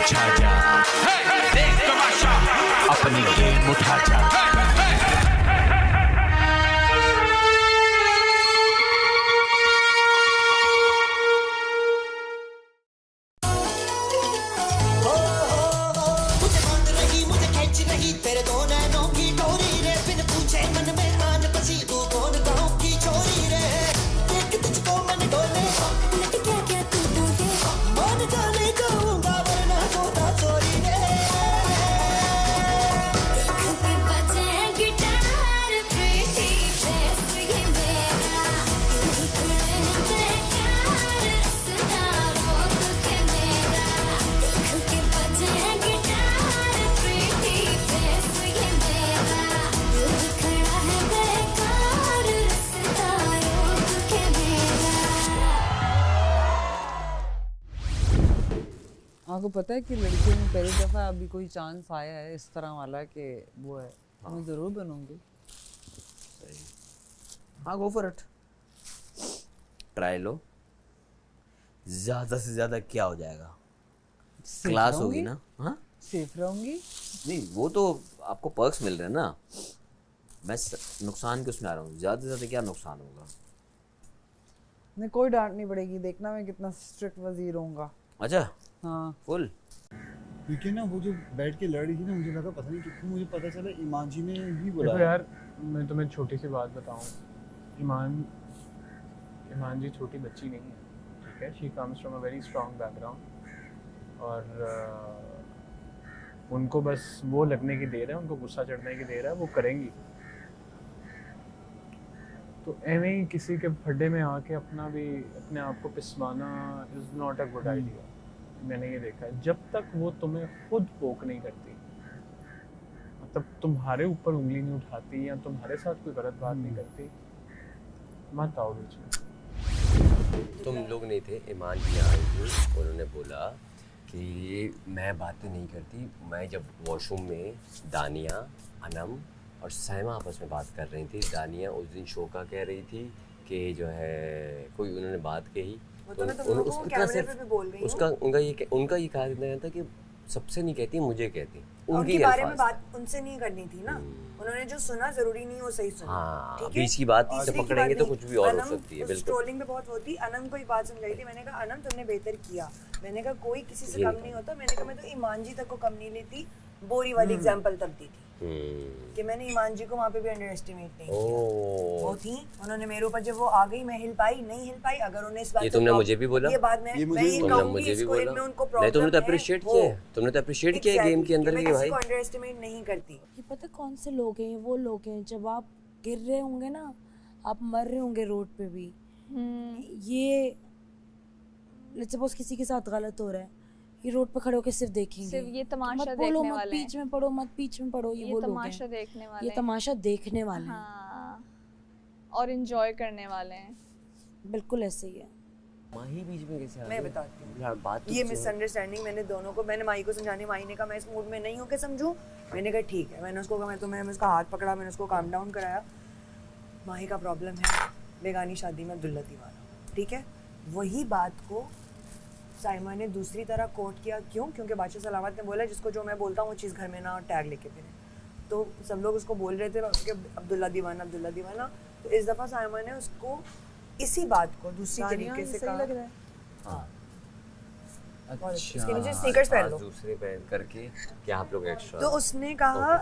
छा जा, देख तमाशा, अपनी गेम उठा जा। मुझे बांध रही, मुझे खींच रही, तेरे दो नैनों की डोरी रे, बिन पूछे मन में आन बसी, तू कौन गाँव की छोरी रे, देख तुझको मन डोले, क्या क्या तू बोले, मान जाने जाऊंगा वरना होता चोरी रे। आपको पता है कि लड़कियों में पहली दफ़ा अभी कोई चांस आया है इस तरह वाला कि वो है, मैं ज़रूर बनूंगी। हाँ, गो फॉर इट, ट्राई लो। ज़्यादा से ज़्यादा क्या हो जाएगा, क्लास होगी ना। हाँ, सेफ रहूंगी। नहीं वो तो आपको पर्क्स मिल रहे हैं ना, मैं नुकसान क्यों सुना रहा हूँ, ज़्यादा से ज़्यादा क्या नुकसान होगा। नहीं, कोई डांट नहीं पड़ेगी, देखना मैं कितना स्ट्रिक्ट वजीर होऊंगा। अच्छा, हाँ फुल। क्योंकि ना वो जो बैठ के लड़ रही थी ना, मुझे लगा पता नहीं कितनी, मुझे पता चला ईमान जी ने ही बोला। देखो यार, मैं तुम्हें छोटी सी बात बताऊं, ईमान जी छोटी बच्ची नहीं है, ठीक है। She comes from a very strong background और उनको बस वो लगने की देर है, उनको गुस्सा चढ़ने की देर है, वो करेंगी। तो एवं ही किसी के फड्डे में आके अपने आप को पिसवाना is not a good idea. मैंने ये देखा है, जब तक वो तुम्हें खुद पोक नहीं करती, मतलब तुम्हारे ऊपर उंगली नहीं उठाती या तुम्हारे साथ कोई गलत बात नहीं करती, मत आओ बीच में। तुम लोग नहीं थे, ईमान जी आई थी, उन्होंने बोला कि मैं बातें नहीं करती। मैं जब वॉशरूम में दानिया, अनम और साइमा आपस में बात कर रही थी, दानिया उस दिन शोका कह रही थी कि जो है कोई उन्होंने बात कही, तो उनका ये कहा था कि सबसे नहीं कहती, मुझे कहती, उनके बारे में बात उनसे नहीं करनी थी ना। उन्होंने जो सुना जरूरी नहीं वो सही सुना। हाँ, बीच की बात से पकड़ेंगे तो कुछ भी और हो सकती है। बिल्कुल, ट्रोलिंग पे बहुत होती। अनम को एक बात समझाई थी, मैंने कहा अनम तुमने बेहतर किया, मैंने कहा कोई किसी से कम नहीं होता, मैंने कहा मैं तो ईमान जी तक को कम नहीं लेती, बोरी वाली एग्जांपल तब दी थी कि मैंने ईमान जी को वहाँ पे भी अंडर एस्टिमेट नहीं किया। वो थी, उन्होंने मेरे ऊपर जब वो आ गई, मैं हिल पाई नहीं हिल पाई। अगर उन्हें इस बात ये तुमने मुझे भी बोला, ये बात मैं ये कहूंगी इसको, इनमें उनको प्रॉब्लम है। तुमने तो अप्रिशिएट किया, तुमने तो अप्रिशिएट किया गेम के अंदर कि भाई अंडर एस्टिमेट नहीं करती। ये पता कौन से लोग हैं, वो लोग हैं जब आप गिर रहे होंगे ना, आप मर रहे होंगे रोड पे भी, ये लेट्स सपोज किसी के साथ गलत हो रहा है, ये रोड पे खड़े होकर सिर्फ देखेंगे, सिर्फ ये तमाशा मत बोलो, देखने मत वाले बीच में पड़ो, मत बीच में पड़ो, ये वो लोग तमाशा हैं, देखने वाले, ये तमाशा देखने वाले हैं। हाँ, और एंजॉय करने वाले हैं। बिल्कुल ऐसे ही है। माही बीच में कैसे आ गई? मैं बताती हूँ यार बात ये मिसअंडरस्टैंडिंग मैंने माही को समझाने, माही ने कहा मैं इस मूड में नहीं हूँ कि समझूं। मैंने कहा ठीक है, मैंने उसको कहा, मैंने उसका हाथ पकड़ा, मैंने उसको काम डाउन कराया। माही का प्रॉब्लम है बेगानी शादी में अब्दुल्ला दीवाना, ठीक है। वही बात को साइमा ने दूसरी तरह कोट किया। क्यों? क्योंकि बादशाह सलामत ने बोला जिसको जो मैं बोलता हूँ वो चीज़ घर में ना टैग लेके फिरे। तो सब लोग उसको बोल रहे थे कि अब्दुल्ला दीवाना, अब्दुल्ला दीवाना। तो इस दफ़ा साइमा ने उसको इसी बात को दूसरी तरीके से कहा। हाँ, अच्छा, इसके नीचे स्नीकर्स पहन लो, दूसरे पहन करके क्या आप लोग एक्स्ट्रा। तो उसने कहा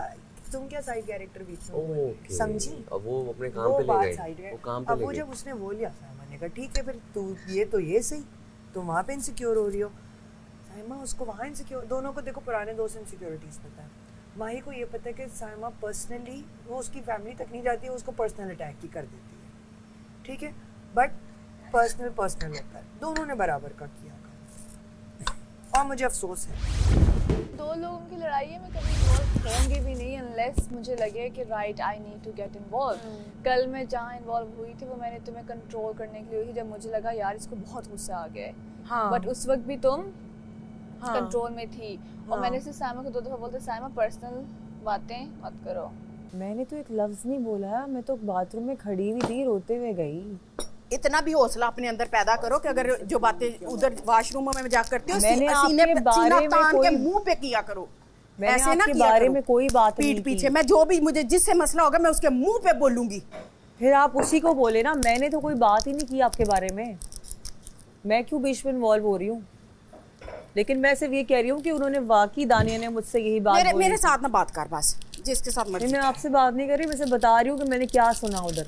तुम क्या साइड कैरेक्टर बीच में, समझी? अब वो अपने काम पे ले गए, वो काम पे ले गए। अब वो जब उसने वो लिया, साइमा ने कहा ठीक है फिर तू ये सही, तुम वहाँ पे इनसिक्योर हो रही हो। साइमा उसको वहाँ इनसिक्योर, दोनों को देखो पुराने दोस्त इनसिक्योरिटीज़ पता है। माही को ये पता है कि साइमा पर्सनली, वो उसकी फैमिली तक नहीं जाती है, उसको पर्सनल अटैक ही कर देती है, ठीक है। बट पर्सनल होता है, दोनों ने बराबर का किया और मुझे अफसोस है। दो लोगों की लड़ाई है, मैं कभी इन्वॉल्व होंगी भी नहीं अनलेस मुझे लगे कि right I need to get involve. कल मैं जहाँ इन्वॉल्व हुई थी वो मैंने तुम्हें कंट्रोल करने के लिए हुई, जब मुझे लगा यार इसको बहुत गुस्सा आ गया है। हाँ। बट उस वक्त भी तुम कंट्रोल में थी और मैंने सिर्फ साइमा को 2 दफ़ा बोलते साइमा पर्सनल बातें मत करो। मैंने तो एक लफ्ज़ नहीं बोला, मैं तो बाथरूम में खड़ी हुई थी, रोते हुए गई। इतना भी हौसला अपने अंदर पैदा करो कि अगर जो बातें उधर वॉशरूम में मजाक करते हो मैंने सीने आपके पे बारे सीना में तान के कोई- मुंह पे किया करो। मैंने ऐसे ना आपके किया बारे करो। में कोई बात नहीं पीठ की। पीछे मैं जो भी मुझे जिससे मसला होगा मैं उसके मुंह पे बोलूंगी। फिर आप उसी को बोले ना, मैंने तो कोई बात ही नहीं की आपके बारे में। मैं क्यों बीच में इन्वॉल्व हो रही हूँ? लेकिन मैं सिर्फ ये कह रही हूँ कि उन्होंने वाकई दानिया ने मुझसे यही बात बोली। मेरे साथ ना बात कर बस, जिसके साथ नहीं, मर्जी। मैं आपसे बात नहीं कर रही, मैं सिर्फ बता रही हूँ कि मैंने क्या सुना उधर।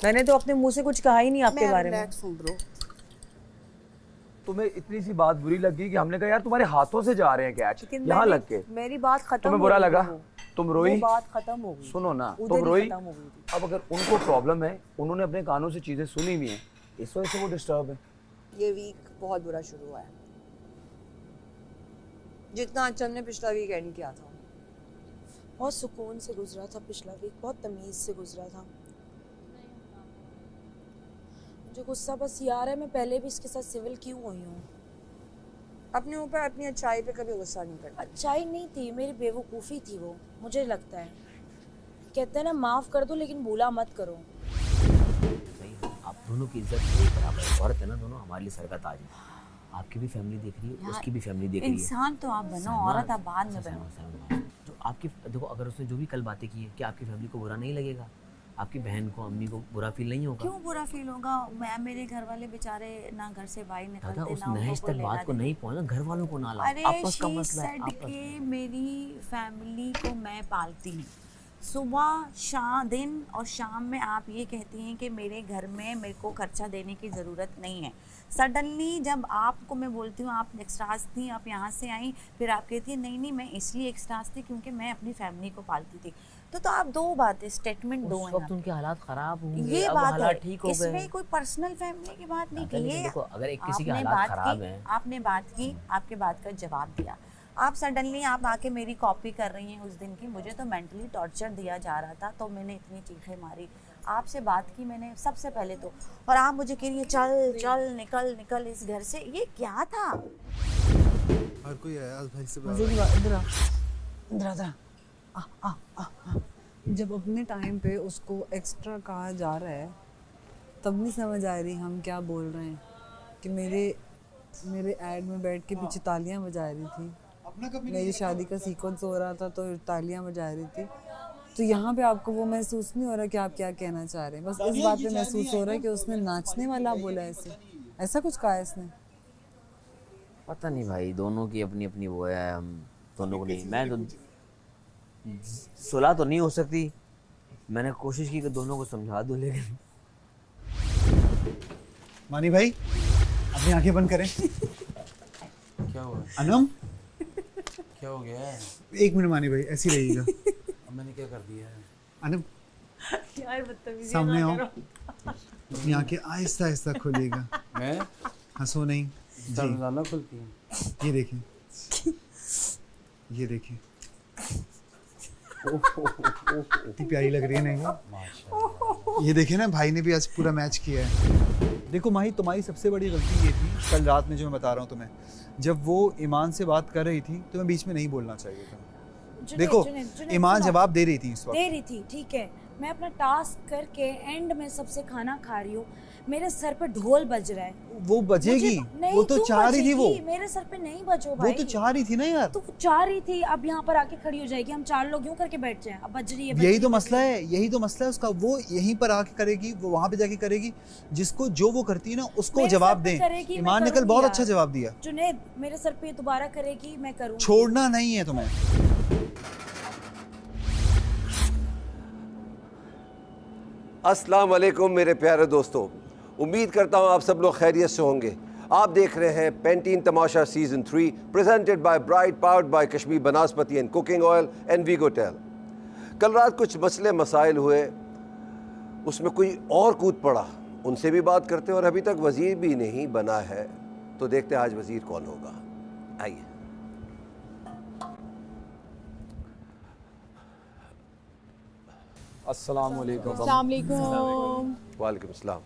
मैंने तो अपने मुंह से कुछ कहा ही नहीं आपके बारे में। सुन ब्रो, तुम्हें इतनी सी बात बुरी लगी कि हमने कहा यार तुम्हारे हाथों से जा रहे हैं कैच लेकिन यहाँ मैंने- लग के। मेरी बात खत्म तुम्हें हो बुरा गई लगा? वो। तुम रोई? वो बात खत्म हो गई। सुनो ना, उधर तुम ही रोई। खत्म हो गई थी। अब अगर उनको प्रॉब्लम है, उन्होंने अपने कानों से चीजें सुनी हुई हैं, इस वजह से वो डिस्टर्ब है। ये वीक बहुत बुरा शुरू हुआ है। जितना अच्छा हमने पिछला वीक एंड किया था। बहुत सुकून से गुजरा था पिछला वीक, बहुत तमीज़ से गुजरा था। मुझे गुस्सा बस ये आ रहा है, मैं पहले भी इसके साथ सिविल क्यों हुई हूँ। अपने ऊपर अपनी अच्छाई पे कभी गुस्सा नहीं करता। अच्छाई नहीं थी, मेरी बेवकूफ़ी थी वो, मुझे लगता है। कहते हैं ना माफ़ कर दो लेकिन भूला मत करो। नहीं, आप दोनों की इज्जत एक बराबर है। औरत है ना, दोनों हमारे लिए सर का ताज है। आपकी भी फैमिली देख रही है, उसकी भी फैमिली देख रही है। इंसान तो आप बनो, औरत आप बाद में बनो। जो आपकी देखो, अगर उसने जो भी कल बातें की है, क्या आपकी फैमिली को बुरा नहीं लगेगा? आपकी बहन को, अम्मी को बुरा फील नहीं होगा? क्यों बुरा फील होगा? मैं मेरे घर वाले बेचारे ना घर से बाहर दादा, निकलते उस ना नहज उनको तक लेना बात को देना। नहीं पहुंचा, घर वालों को ना लाओ। अरे आपस का she मसला है, said आपस कि मेरी फैमिली को मैं पालती हूँ। सुबह शाम दिन और शाम में आप ये कहती हैं कि मेरे घर में मेरे को खर्चा देने की ज़रूरत नहीं है। सडनली जब आपको मैं बोलती हूँ आप एक्स्ट्रास थी, आप यहाँ से आई, फिर आप कहती हैं नहीं नहीं मैं इसलिए एक्स्ट्रास थी क्योंकि मैं अपनी फैमिली को पालती थी। तो आप दो बातें, स्टेटमेंट दो उस हैं। वक्त उनके हालात खराब होंगे, ये अब बात है, हालात ठीक हो गए। इसमें कोई पर्सनल फैमिली की बात नहीं दादा, की लेकिन है। देखो, अगर एक किसी के आपने हालात बात खराब की, हैं। आपने बात की, आपके बात का जवाब दिया। आप सडनली आप आके मेरी कॉपी कर रही हैं उस दिन की। मुझे तो मेंटली टॉर्चर दिया जा रहा था, तो मैंने इतनी चीखें मारी। आपसे बात की मैंने सबसे पहले तो, और आप मुझे कह रही हैं चल चल निकल निकल इस घर से। ये क्या था? हर कोई आया भाई से मजे की बात। इधर आ, इधर आ, इधर आ। जब अपने टाइम पे उसको एक्स्ट्रा कहा जा रहा है, तब नहीं समझ आ रही हम क्या बोल रहे हैं। कि मेरे ऐड में बैठ के पीछे तालियां बजा रही थी, मेरी शादी का सीक्वेंस हो रहा था तो तालियां बजा रही थी। तो यहाँ पे आपको वो महसूस नहीं हो रहा कि आप क्या कहना चाह रहे हैं? बस इस बात पे महसूस हो रहा है कि उसने नाचने वाला बोला ऐसे, ऐसा कुछ कहा है इसने। पता नहीं भाई, दोनों की अपनी अपनी वो है। हम दोनों को नहीं, मैं तो सुलह तो नहीं हो सकती। मैंने कोशिश की कि दोनों को समझा दूं, लेकिन मानी भाई अपनी आंखें बंद करें। क्या हुआ? अनम क्या हो गया है? एक मिनट मानी भाई, ऐसी रहिएगा। अब मैंने क्या कर दिया है? अनम यार बदतमीजी सामने ना आओ, करो। अपनी आंखें आहिस्ता आहिस्ता खोलिएगा। मैं हंसो नहीं जी। रोजाना खुलती हूँ। ये देखिए, ये देखिए, इतनी प्यारी लग रही है ना ये देखिए ना, भाई ने भी आज पूरा मैच किया है। देखो माही, तुम्हारी सबसे बड़ी गलती ये थी कल रात में, जो मैं बता रहा हूँ तुम्हें, जब वो ईमान से बात कर रही थी तो मैं बीच में नहीं बोलना चाहिए था। देखो ईमान जवाब दे रही थी इस वक्त, दे रही थी, ठीक है। मैं अपना टास्क करके एंड में सबसे खाना खा रही हूँ, मेरे सर पे ढोल बज रहा है। वो बजेगी, वो तो चाह रही थी, वो मेरे सर पे नहीं बजो भाई। वो तो चाह रही थी ना यार। तो चाह रही थी, अब यहाँ पर आके खड़ी हो जाएगी, हम चार लोग यूं करके बैठ जाएं, अब बज रही है। यही तो मसला है, यही तो मसला है उसका। वो यहीं पर आके करेगी, वो वहां पे जाके करेगी। जिसको जो वो करती है ना उसको जवाब दें। ईमान ने कल बहुत अच्छा जवाब दिया। जुनैद मेरे सर पे दोबारा करेगी, मैं करूँगी। छोड़ना नहीं है तुम्हें। अस्सलाम वालेकुम मेरे प्यारे दोस्तों, उम्मीद करता हूँ आप सब लोग खैरियत से होंगे। आप देख रहे हैं Pantene Tamasha season 3 presented by Bright, powered by Kashmir Banaspati and cooking oil and वीगोटेल। कल रात कुछ मसले मसाइल हुए, उसमें कोई और कूद पड़ा, उनसे भी बात करते हैं। और अभी तक वज़ीर भी नहीं बना है, तो देखते हैं आज वज़ीर कौन होगा। आइए। अस्सलाम वालेकुम। अस्सलाम वालेकुम। वालेकुम अस्सलाम।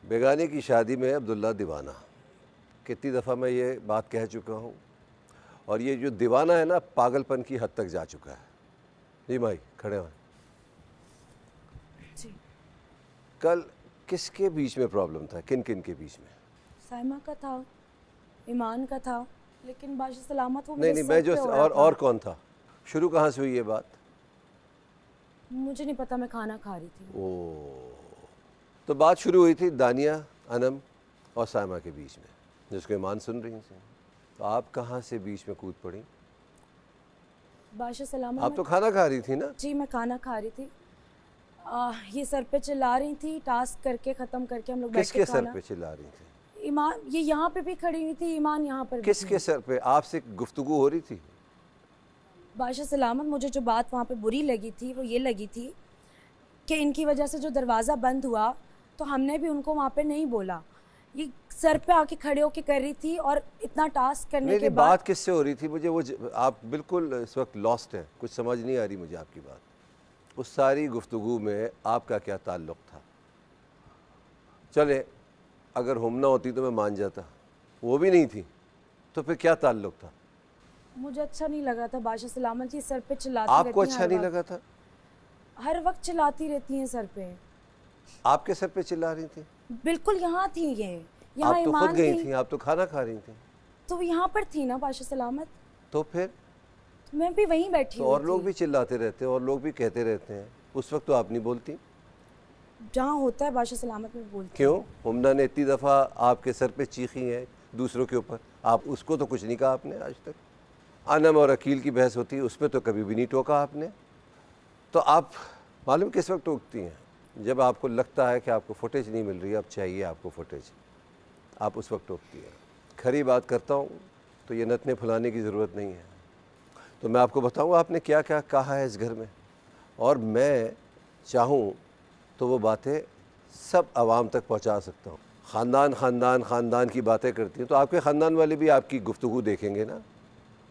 बेगाने की शादी में अब्दुल्ला दीवाना। कितनी दफ़ा मैं ये बात कह चुका हूँ, और ये जो दीवाना है ना, पागलपन की हद तक जा चुका है। जी माई खड़े हुए। जी कल किसके बीच में प्रॉब्लम था, किन किन के बीच में? साइमा का था, ईमान का था, लेकिन बादशाह सलामत वो नहीं मेरे मैं सर जो पे हो रहा था। और कौन था? शुरू कहाँ से हुई ये बात? मुझे नहीं पता, मैं खाना खा रही थी। ओ, तो बात शुरू हुई थी दानिया, अनम और साइमा के बीच में, जिसको ईमान सुन रही थी। तो आप कहाँ से बीच में कूद पड़ी? बादशाह सलामत आप तो खाना खा रही थी ना? जी मैं खाना खा रही थी। ये सर पे चिल्ला रही थी, टास्क करके ख़त्म करके हम लोग बैठ के किसके सर खाना। पे चिल्ला रही थी? ईमान ये यहाँ पे भी खड़ी हुई थी, ईमान यहाँ पर भी किसके सर पे? आपसे गुफ्तगू हो रही थी? बादशाह सलामत मुझे जो बात वहाँ पे बुरी लगी थी वो ये लगी थी कि इनकी वजह से जो दरवाज़ा बंद हुआ तो हमने भी उनको वहाँ पे नहीं बोला। ये सर पे आके खड़े होके कर रही थी और इतना टास्क करने के बाद। बात किससे हो रही थी? मुझे वो आप बिल्कुल इस वक्त लॉस्ट हैं, कुछ समझ नहीं आ रही मुझे आपकी बात। उस सारी गुफ्तगू में आपका क्या ताल्लुक़ था? चले अगर हम ना होती तो मैं मान जाता, वो भी नहीं थी, तो फिर क्या ताल्लुक़ था? मुझे अच्छा नहीं लगा था बादशाह सलामत जी सर पे चिल्लाती आपको रहती हैं अच्छा हर नहीं वक्त। लगा था? हर वक्त चिल्लाती रहती हैं सर पे। आपके सर पे चिल्ला रही थी? बिल्कुल यहाँ थी ये, यहाँ आप तो खुद ईमान गई थी। थी, आप तो खाना खा रही थी। तो यहाँ पर थी ना बादशाह सलामत, तो फिर तो मैं भी वहीं बैठी तो हुई और लोग थी। भी चिल्लाते रहते हैं और लोग भी कहते रहते हैं, उस वक्त तो आप नहीं बोलती। जहाँ होता है बादशाह सलामत में बोलती। क्यों? हुमना ने इतनी दफ़ा आपके सर पे चीखी है दूसरों के ऊपर, आप उसको तो कुछ नहीं कहा आपने आज तक। अनम और अकील की बहस होती है, उस पर तो कभी भी नहीं टोका आपने। तो आप मालूम किस वक्त टोकती हैं? जब आपको लगता है कि आपको फुटेज नहीं मिल रही, अब चाहिए आपको फुटेज, आप उस वक्त टोकती हैं। खरी बात करता हूँ तो ये नतने फुलाने की ज़रूरत नहीं है। तो मैं आपको बताऊँ आपने क्या क्या कहा है इस घर में, और मैं चाहूँ तो वो बातें सब आवाम तक पहुँचा सकता हूँ। ख़ानदान की बातें करती हैं, तो आपके ख़ानदान वाले भी आपकी गुफ्तगू देखेंगे ना,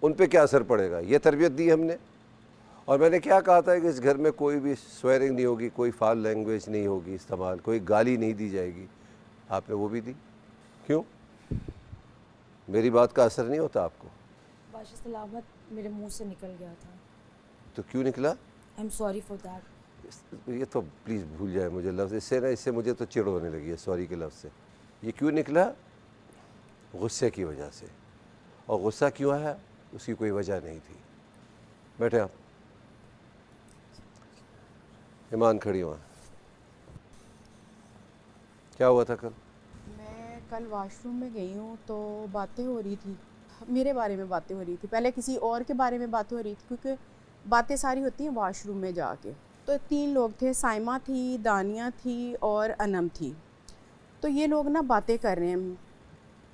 उन पे क्या असर पड़ेगा? ये तरबियत दी हमने। और मैंने क्या कहा था कि इस घर में कोई भी स्वेरिंग नहीं होगी, कोई फाल लैंग्वेज नहीं होगी इस्तेमाल, कोई गाली नहीं दी जाएगी। आपने वो भी दी। क्यों? मेरी बात का असर नहीं होता आपको? बादशाह सलामत मेरे मुंह से निकल गया था। तो क्यों निकला? I am sorry for that. ये तो प्लीज़ भूल जाए मुझे लफ्ज़, इससे मुझे तो चिढ़ होने लगी है सॉरी के लफ्ज़ से। ये क्यों निकला? गुस्से की वजह से। और गुस्सा क्यों है? उसकी कोई वजह नहीं थी। बैठे आप। ईमान खड़ी हुआ, क्या हुआ था कल? मैं कल वॉशरूम में गई हूँ तो बातें हो रही थी, मेरे बारे में बातें हो रही थी। पहले किसी और के बारे में बातें हो रही थी, क्योंकि बातें सारी होती हैं वॉशरूम में जाके। तो 3 लोग थे, साइमा थी, दानिया थी और अनम थी। तो ये लोग ना बातें कर रहे हैं।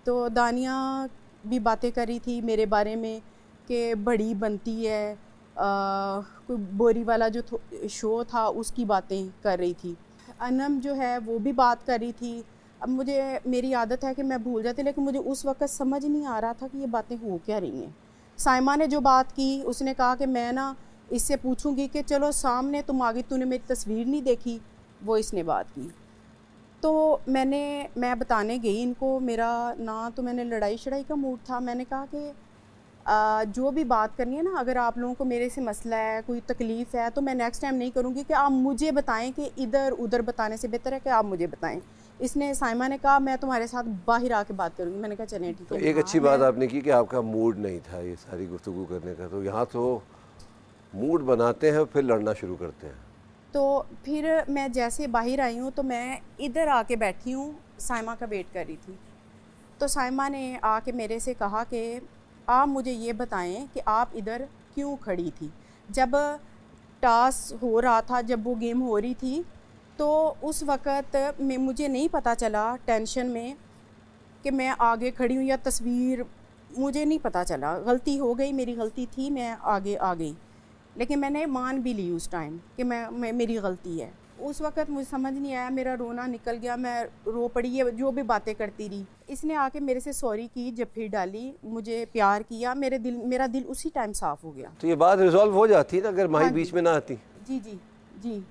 तो दानिया भी बातें कर रही थी मेरे बारे में कि बड़ी बनती है, कोई बोरी वाला जो शो था उसकी बातें कर रही थी। अनम जो है वो भी बात कर रही थी। अब मुझे, मेरी आदत है कि मैं भूल जाती, लेकिन मुझे उस वक्त समझ नहीं आ रहा था कि ये बातें हो क्या रही हैं। साइमा ने जो बात की, उसने कहा कि मैं ना इससे पूछूंगी कि चलो सामने तुम आ गई, तूने मेरी तस्वीर नहीं देखी, वो इसने बात की। तो मैं बताने गई इनको, मेरा ना तो मैंने लड़ाई शड़ाई का मूड था। मैंने कहा कि जो भी बात करनी है ना, अगर आप लोगों को मेरे से मसला है, कोई तकलीफ़ है, तो मैं नेक्स्ट टाइम नहीं करूँगी कि आप मुझे बताएं, कि इधर उधर बताने से बेहतर है कि आप मुझे बताएं। इसने, साइमा ने कहा मैं तुम्हारे साथ बाहर आके बात करूँगी। मैंने कहा चलें ठीक तो है। एक अच्छी बात आपने की कि आपका मूड नहीं था ये सारी गुफ्तगू करने का। तो यहाँ तो मूड बनाते हैं फिर लड़ना शुरू करते हैं। तो फिर मैं जैसे बाहर आई हूँ तो मैं इधर आके बैठी हूँ, साइमा का वेट कर रही थी। तो साइमा ने आके मेरे से कहा कि आप मुझे ये बताएं कि आप इधर क्यों खड़ी थी। जब टास्क हो रहा था, जब वो गेम हो रही थी, तो उस वक़्त में मुझे नहीं पता चला टेंशन में कि मैं आगे खड़ी हूँ या तस्वीर, मुझे नहीं पता चला। गलती हो गई, मेरी गलती थी, मैं आगे आ गई। लेकिन मैंने मान भी ली उस टाइम कि मैं मेरी गलती है। उस वक़्त मुझे समझ नहीं आया, मेरा रोना निकल गया, मैं रो पड़ी। ये जो भी बातें करती रही, इसने आके मेरे से सॉरी की, जब फिर डाली, मुझे प्यार किया, मेरा दिल उसी टाइम साफ़ हो गया। तो ये बात रिजॉल्व हो जाती ना अगर माही बीच में ना आती। जी जी जी।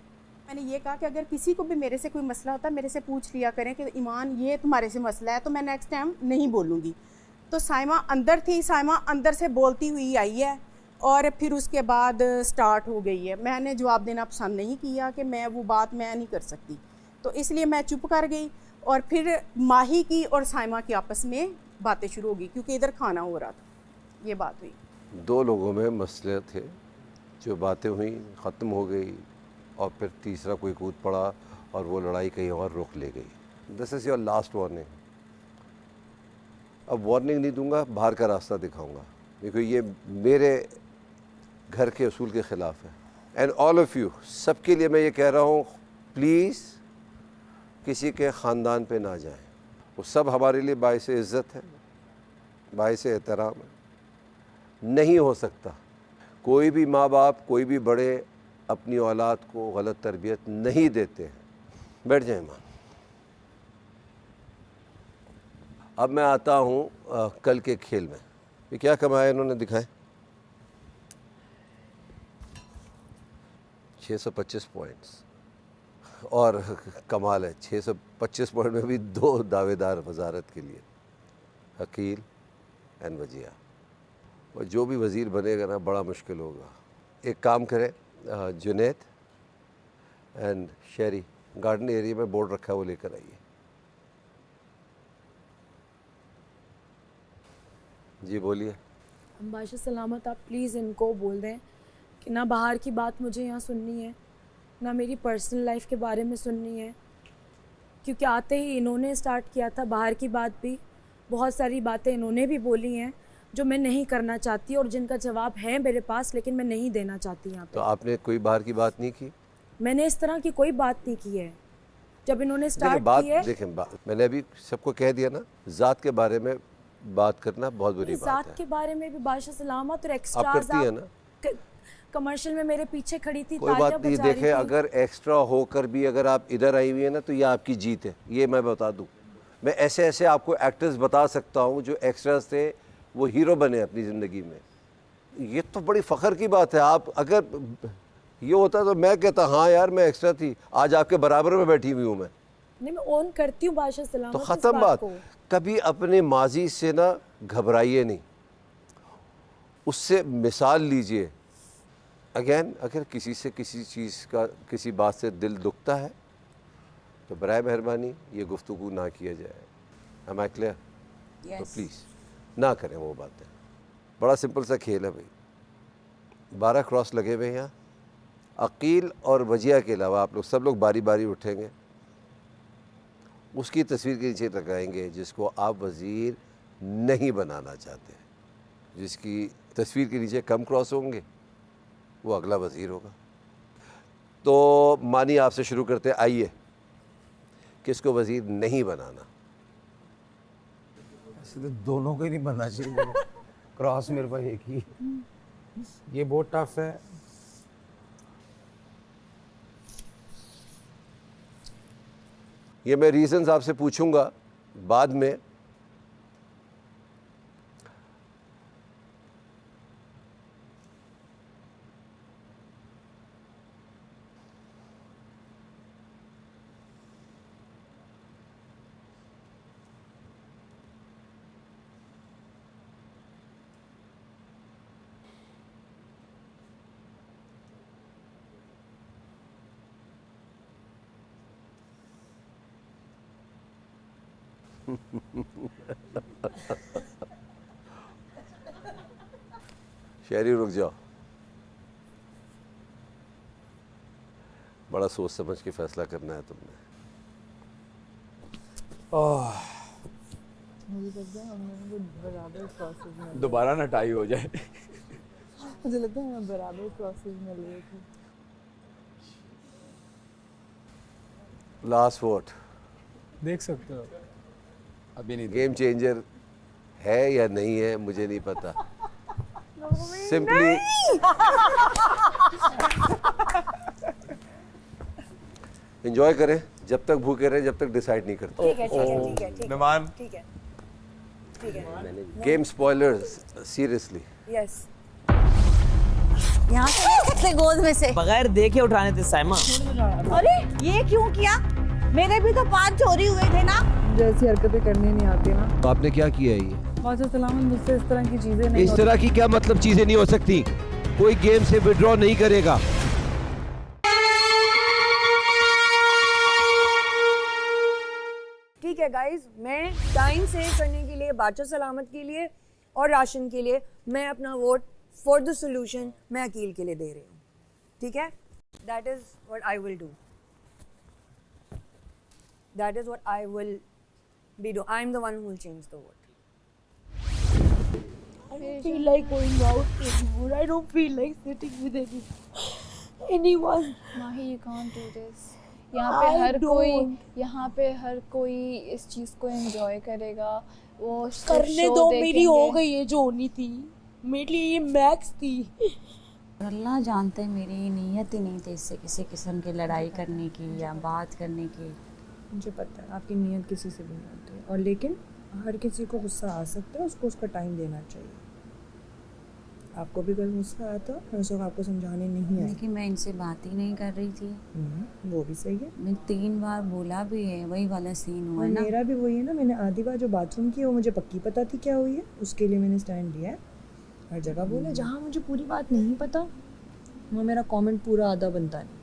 मैंने ये कहा कि अगर किसी को भी मेरे से कोई मसला होता है मेरे से पूछ लिया करें कि ईमान ये तुम्हारे से मसला है, तो मैं नेक्स्ट टाइम नहीं बोलूँगी। तो साइमा अंदर थी, साइमा अंदर से बोलती हुई आई है और फिर उसके बाद स्टार्ट हो गई है। मैंने जवाब देना पसंद नहीं किया कि मैं वो बात मैं नहीं कर सकती, तो इसलिए मैं चुप कर गई। और फिर माही की और साइमा की आपस में बातें शुरू हो गई क्योंकि इधर खाना हो रहा था, ये बात हुई। 2 लोगों में मसले थे, जो बातें हुई ख़त्म हो गई और फिर तीसरा कोई कूद पड़ा और वो लड़ाई कहीं और रुख ले गई। This is your last warning. अब वार्निंग नहीं दूंगा, बाहर का रास्ता दिखाऊंगा, क्योंकि ये मेरे घर के असूल के ख़िलाफ़ है। एंड ऑल ऑफ़ यू, सबके लिए मैं ये कह रहा हूँ, प्लीज़ किसी के ख़ानदान पे ना जाएं। वो सब हमारे लिए बाइस इज़्ज़त है, बाइस एहतराम है। नहीं हो सकता कोई भी माँ बाप, कोई भी बड़े अपनी औलाद को गलत तरबियत नहीं देते हैं। बैठ जाए माँ। अब मैं आता हूँ कल के खेल में। ये क्या कमाया इन्होंने, दिखाएं। 625 पॉइंट्स और कमाल है, 625 पॉइंट में भी 2 दावेदार वजारत के लिए, अकील एंड वजिया। और जो भी वज़ीर बनेगा ना, बड़ा मुश्किल होगा। एक काम करें, जुनैद एंड शहरी गार्डन एरिया में बोर्ड रखा है, वो लेकर आइए। जी बोलिए। बादशाह सलामत, आप प्लीज़ इनको बोल दें कि ना बाहर की बात मुझे यहाँ सुननी है, ना मेरी पर्सनल लाइफ के बारे में सुननी है, क्योंकि आते ही इन्होंने स्टार्ट किया था। बाहर की बात भी, बहुत सारी बातें इन्होंने भी बोली हैं जो मैं नहीं करना चाहती और जिनका जवाब है मेरे पास, लेकिन मैं नहीं देना चाहती यहाँ पे। तो आपने कोई बाहर की बात नहीं की? मैंने इस तरह की कोई बात नहीं की है। जब इन्होंने स्टार्ट की है, देखें मैंने अभी सबको कह दिया ना, ज़ात के बारे में बात करना बहुत बुरी बात है। ज़ात के बारे में भी बादशाह सलामत और आप एक्स्ट्राज, करती है ना। कमर्शियल में मेरे पीछे खड़ी थी, कोई बात नहीं। देखें, अगर एक्स्ट्रा होकर भी अगर आप इधर आई हुई है ना, तो ये आपकी जीत है, ये मैं बता दूं। मैं ऐसे ऐसे आपको एक्टर्स बता सकता हूं जो एक्स्ट्रास थे, वो हीरो बने अपनी ज़िंदगी में। ये तो बड़ी फ़ख्र की बात है। आप अगर ये होता तो मैं कहता हाँ यार मैं एक्स्ट्रा थी, आज आपके बराबर में बैठी हुई हूँ मैं। नहीं, मैं ओन करती हूँ बादशाह सलामत। तो ख़त्म बात। कभी अपने माजी से ना घबराइए नहीं, उससे मिसाल लीजिए। अगेन, अगर किसी से किसी चीज़ का, किसी बात से दिल दुखता है तो बराए मेहरबानी ये गुफ्तगू ना किया जाए। Am I clear? तो प्लीज़ ना करें वो बातें। बड़ा सिंपल सा खेल है भाई। 12 क्रॉस लगे हुए हैं यहाँ। अकील और वजिया के अलावा आप लोग सब लोग बारी बारी उठेंगे, उसकी तस्वीर के नीचे लगाएंगे जिसको आप वज़ीर नहीं बनाना चाहते। जिसकी तस्वीर के नीचे कम क्रॉस होंगे वो अगला वज़ीर होगा। तो मानी आपसे शुरू करते हैं, आइए किसको वज़ीर नहीं बनाना? ऐसे तो दोनों को ही नहीं बनना चाहिए। क्रॉस मेरे पास एक ही, ये बहुत टफ है। ये मैं रीज़न्स आपसे पूछूंगा बाद में। शहरी रुक जाओ, बड़ा सोच समझ के फैसला करना है तुमने। मुझे लगता है हम बराबर प्रोसेस में, दोबारा ना टाई हो जाए। मुझे लगता है हम बराबर प्रोसेस में लिए थे। लास्ट वोट देख सकते हो। अभी नहीं। गेम चेंजर है या नहीं है मुझे नहीं पता। सिंपली एंजॉय करें, जब तक भूखे रहे, जब तक डिसाइड नहीं करते। ठीक है, ठीक है, ठीक है, ठीक है, मेहमान, ठीक है, ठीक है। Game spoilers, seriously. यस। यहाँ से ले सकते गोद में से। बगैर देखे उठाने थे साइमा। अरे ये क्यों किया? मेरे भी तो 5 चोरी हुए थे ना। मुझे ऐसी हरकतें करनी नहीं आती ना। तो आपने क्या किया है ये? बादशाह सलामत मुझसे इस तरह की चीजें नहीं इस तरह की क्या मतलब चीजें नहीं हो सकती? कोई गेम से विड्रॉ नहीं करेगा। ठीक है गाइस, मैं टाइम सेव करने के लिए, बादशाह सलामत के लिए और राशन के लिए मैं अपना वोट फॉर द सोल्यूशन मैं अकील के लिए दे रही हूँ। ठीक है, that is what I will do, that is what I will be do. I am the one who will change the vote. I don't feel like going out anymore. I don't feel like sitting with anyone. Mahi, you can't do this. यहाँ पे हर कोई इस चीज़ को enjoy करेगा। वो करने दो, मेरी हो गई है जो होनी थी, मेरे लिए ये मैक्स थी। अल्लाह जानते हैं मेरी नीयत ही नहीं थी इससे किसी किस्म की लड़ाई करने की या बात करने की। मुझे पता है आपकी नीयत किसी से भी नहीं होती, और लेकिन हर किसी को गुस्सा आ सकता है, उसको उसका टाइम देना चाहिए। आपको भी कल गुस्सा आया था, मैं उस वक्त आपको समझाने नहीं आई। लेकिन मैं इनसे बात ही नहीं कर रही थी। वो भी सही है। मैं 3 बार बोला भी है, वही वाला सीन हुआ और ना। मेरा भी वही है ना, मैंने आधी बार जो बाथरूम की वो मुझे पक्की पता थी क्या हुई है, उसके लिए मैंने स्टैंड लिया है। हर जगह बोला, जहाँ मुझे पूरी बात नहीं पता वो मेरा कमेंट पूरा आधा बनता नहीं।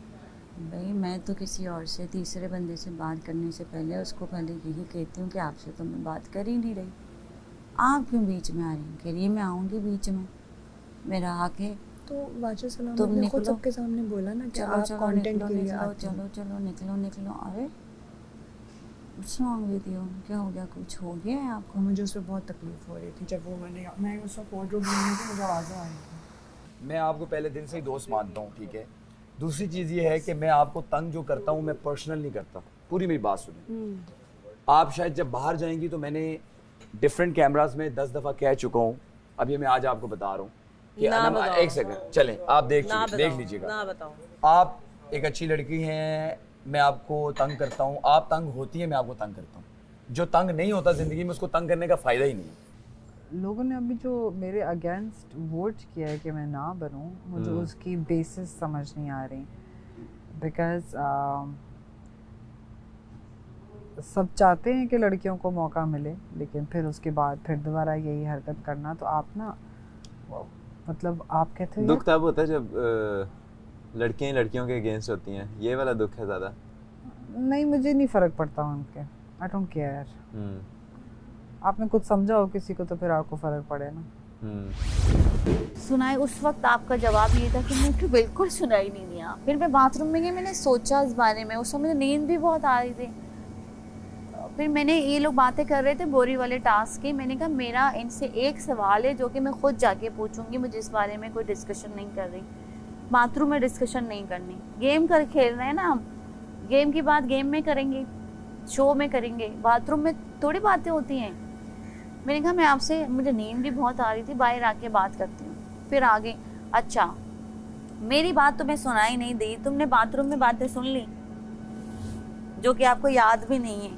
भाई मैं तो किसी और से, तीसरे बंदे से बात करने से पहले उसको पहले यही कहती हूँ कि आपसे तो मैं बात कर ही नहीं रही, आप क्यों बीच में आ रही हैं? कह रही है मैं आऊँगी बीच में, मेरा हक है। तो बादशाह सलामत तुम ने खुद निकलो। सबके सामने बोला ना कि चलो आप चलो कंटेंट निकलो के लिए निकलो आते चलो हैं। चलो निकलो निकलो। अरे What's wrong with you? क्या हो गया? कुछ हो गया है आपको? मुझे उस पर बहुत तकलीफ हो रही थी जब वो मैं उस वक्त वार्डरोब में थी, मुझे आवाज़ें आ रही थी। मैं आपको पहले दिन से ही दोस्त मानता हूँ, ठीक है। दूसरी चीज़ ये है कि मैं आपको तंग जो करता हूँ मैं पर्सनल नहीं करता। पूरी मेरी बात सुनिए। आप शायद जब बाहर जाएंगी तो मैंने डिफरेंट कैमरास में 10 दफ़ा कह चुका हूँ, अब ये मैं आज आपको बता रहा हूँ कि एक सेकंड चलें, आप देख लीजिएगा। ना बताओ। आप एक अच्छी लड़की हैं, मैं आपको तंग करता हूँ, आप तंग होती हैं, मैं आपको तंग करता हूँ। जो तंग नहीं होता ज़िंदगी में उसको तंग करने का फ़ायदा ही नहीं है। लोगों ने अभी जो मेरे अगेंस्ट वोट किया है कि मैं ना बनूं, मुझे उसकी बेसिस समझ नहीं आ रही। बिकॉज सब चाहते हैं कि लड़कियों को मौका मिले, लेकिन फिर उसके बाद फिर दोबारा यही हरकत करना, तो आप ना मतलब आप कहते हैं दुख तब होता है जब लड़कियां लड़कियों के अगेंस्ट होती हैं, ये वाला दुख है ज़्यादा। नहीं, मुझे नहीं फ़र्क पड़ता उनके, आई डोंट केयर। आपने कुछ समझा हो किसी को तो फिर आपको फ़र्क पड़े ना। सुनाई उस वक्त आपका जवाब ये था कि मुझे बिल्कुल सुनाई नहीं दिया। फिर मैं बाथरूम में गई, मैंने सोचा इस बारे में, उस समय नींद भी बहुत आ रही थी। फिर मैंने, ये लोग बातें कर रहे थे बोरी वाले टास्क की, मैंने कहा मेरा इनसे एक सवाल है जो कि मैं खुद जाके पूछूंगी, मुझे इस बारे में कोई डिस्कशन नहीं कर रही, बाथरूम में डिस्कशन नहीं करनी। गेम कर खेल रहे हैं ना हम, गेम की बात गेम में करेंगे, शो में करेंगे, बाथरूम में थोड़ी बातें होती हैं। मैंने कहा मैं आपसे, मुझे नींद भी बहुत आ रही थी, बाहर आके बात करती हूँ। फिर आगे, अच्छा मेरी बात तुम्हें सुनाई नहीं दी, तुमने बाथरूम में बातें सुन ली जो कि आपको याद भी नहीं है,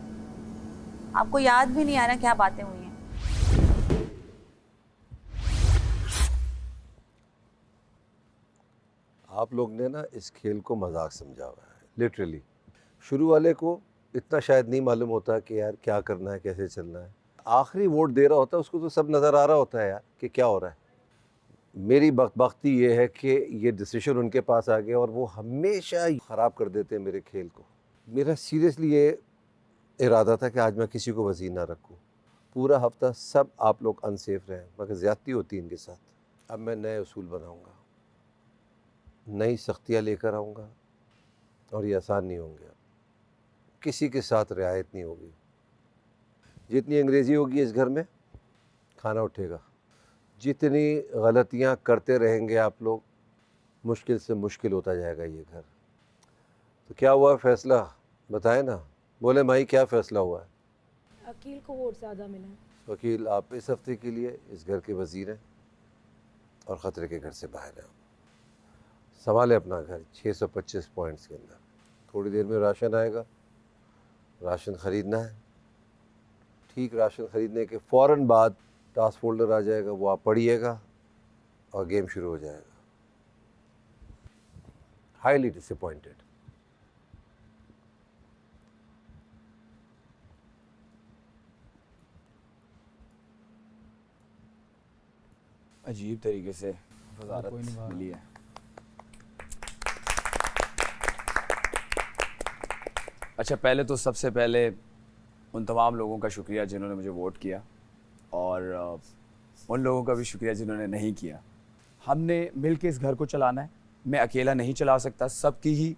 आपको याद भी नहीं आ रहा क्या बातें हुई हैं। आप लोग ने ना इस खेल को मजाक समझा हुआ है, लिटरली। शुरू वाले को इतना शायद नहीं मालूम होता कि यार क्या करना है, कैसे चलना है। आखिरी वोट दे रहा होता है उसको तो सब नज़र आ रहा होता है यार कि क्या हो रहा है। मेरी बख्ती ये है कि ये डिसीजन उनके पास आ गया और वो हमेशा ख़राब कर देते हैं मेरे खेल को। मेरा सीरियसली ये इरादा था कि आज मैं किसी को वज़ीर ना रखूं। पूरा हफ्ता सब आप लोग अनसेफ रहें, मगर ज़्यादती होती है इनके साथ। अब मैं नए उसूल बनाऊंगा, नई सख्तियाँ लेकर आऊँगा और ये आसान नहीं होंगे। किसी के साथ रियायत नहीं होगी। जितनी अंग्रेज़ी होगी इस घर में, खाना उठेगा। जितनी गलतियाँ करते रहेंगे आप लोग, मुश्किल से मुश्किल होता जाएगा ये घर। तो क्या हुआ फ़ैसला बताएं ना, बोले माई क्या फ़ैसला हुआ है? अकील को वोट ज़्यादा मिला है। वकील आप इस हफ्ते के लिए इस घर के वज़ीर हैं और ख़तरे के घर से बाहर हैं। संभाले अपना घर 625 पॉइंट्स के अंदर। थोड़ी देर में राशन आएगा, राशन ख़रीदना है। ठीक राशन ख़रीदने के फ़ौरन बाद टास्क फोल्डर आ जाएगा, वो आप पढ़िएगा और गेम शुरू हो जाएगा। highly disappointed. अजीब तरीके से वजारत मिली है। अच्छा, पहले तो सबसे पहले उन तमाम लोगों का शुक्रिया जिन्होंने मुझे वोट किया, और उन लोगों का भी शुक्रिया जिन्होंने नहीं किया। हमने मिल के इस घर को चलाना है, मैं अकेला नहीं चला सकता, सबकी ही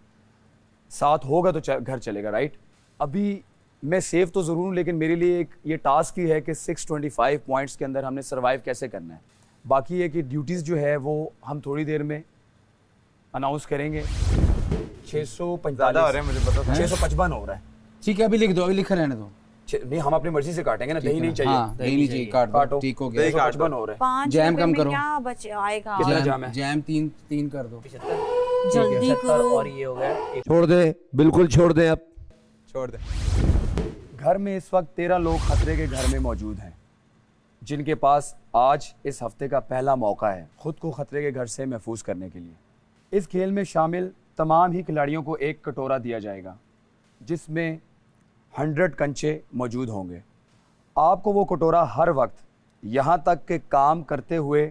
साथ होगा तो घर चलेगा, राइट। अभी मैं सेफ तो ज़रूर हूँ, लेकिन मेरे लिए एक ये टास्क ही है कि 625 पॉइंट्स के अंदर हमने सर्वाइव कैसे करना है। बाकी ये कि ड्यूटीज़ जो है वो हम थोड़ी देर में अनाउंस करेंगे। 645 मुझे पता 655 हो रहा है। ठीक है, अभी लिख दो, अभी लिखा रहने दो। नहीं, हम अपनी मर्जी से काटेंगे ना, दही नहीं चाहिए। हाँ, दही नहीं चाहिए, काटो, ठीक हो गया। 655 हो रहा है। 5 जैम कम में करो। क्या बचे आएगा? कितना जाम है? जैम 3 कर दो। जल्दी करो। और ये हो गया। छोड़ दें, बिल्कुल छोड़ दें, अब छोड़ दें। घर में इस वक्त 13 लोग खतरे के घर में मौजूद हैं, जिनके पास आज इस हफ्ते का पहला मौका है खुद को खतरे के घर से महफूज करने के लिए। इस खेल में शामिल तमाम ही खिलाड़ियों को एक कटोरा दिया जाएगा, जिसमें 100 कंचे मौजूद होंगे। आपको वो कटोरा हर वक्त, यहाँ तक कि काम करते हुए,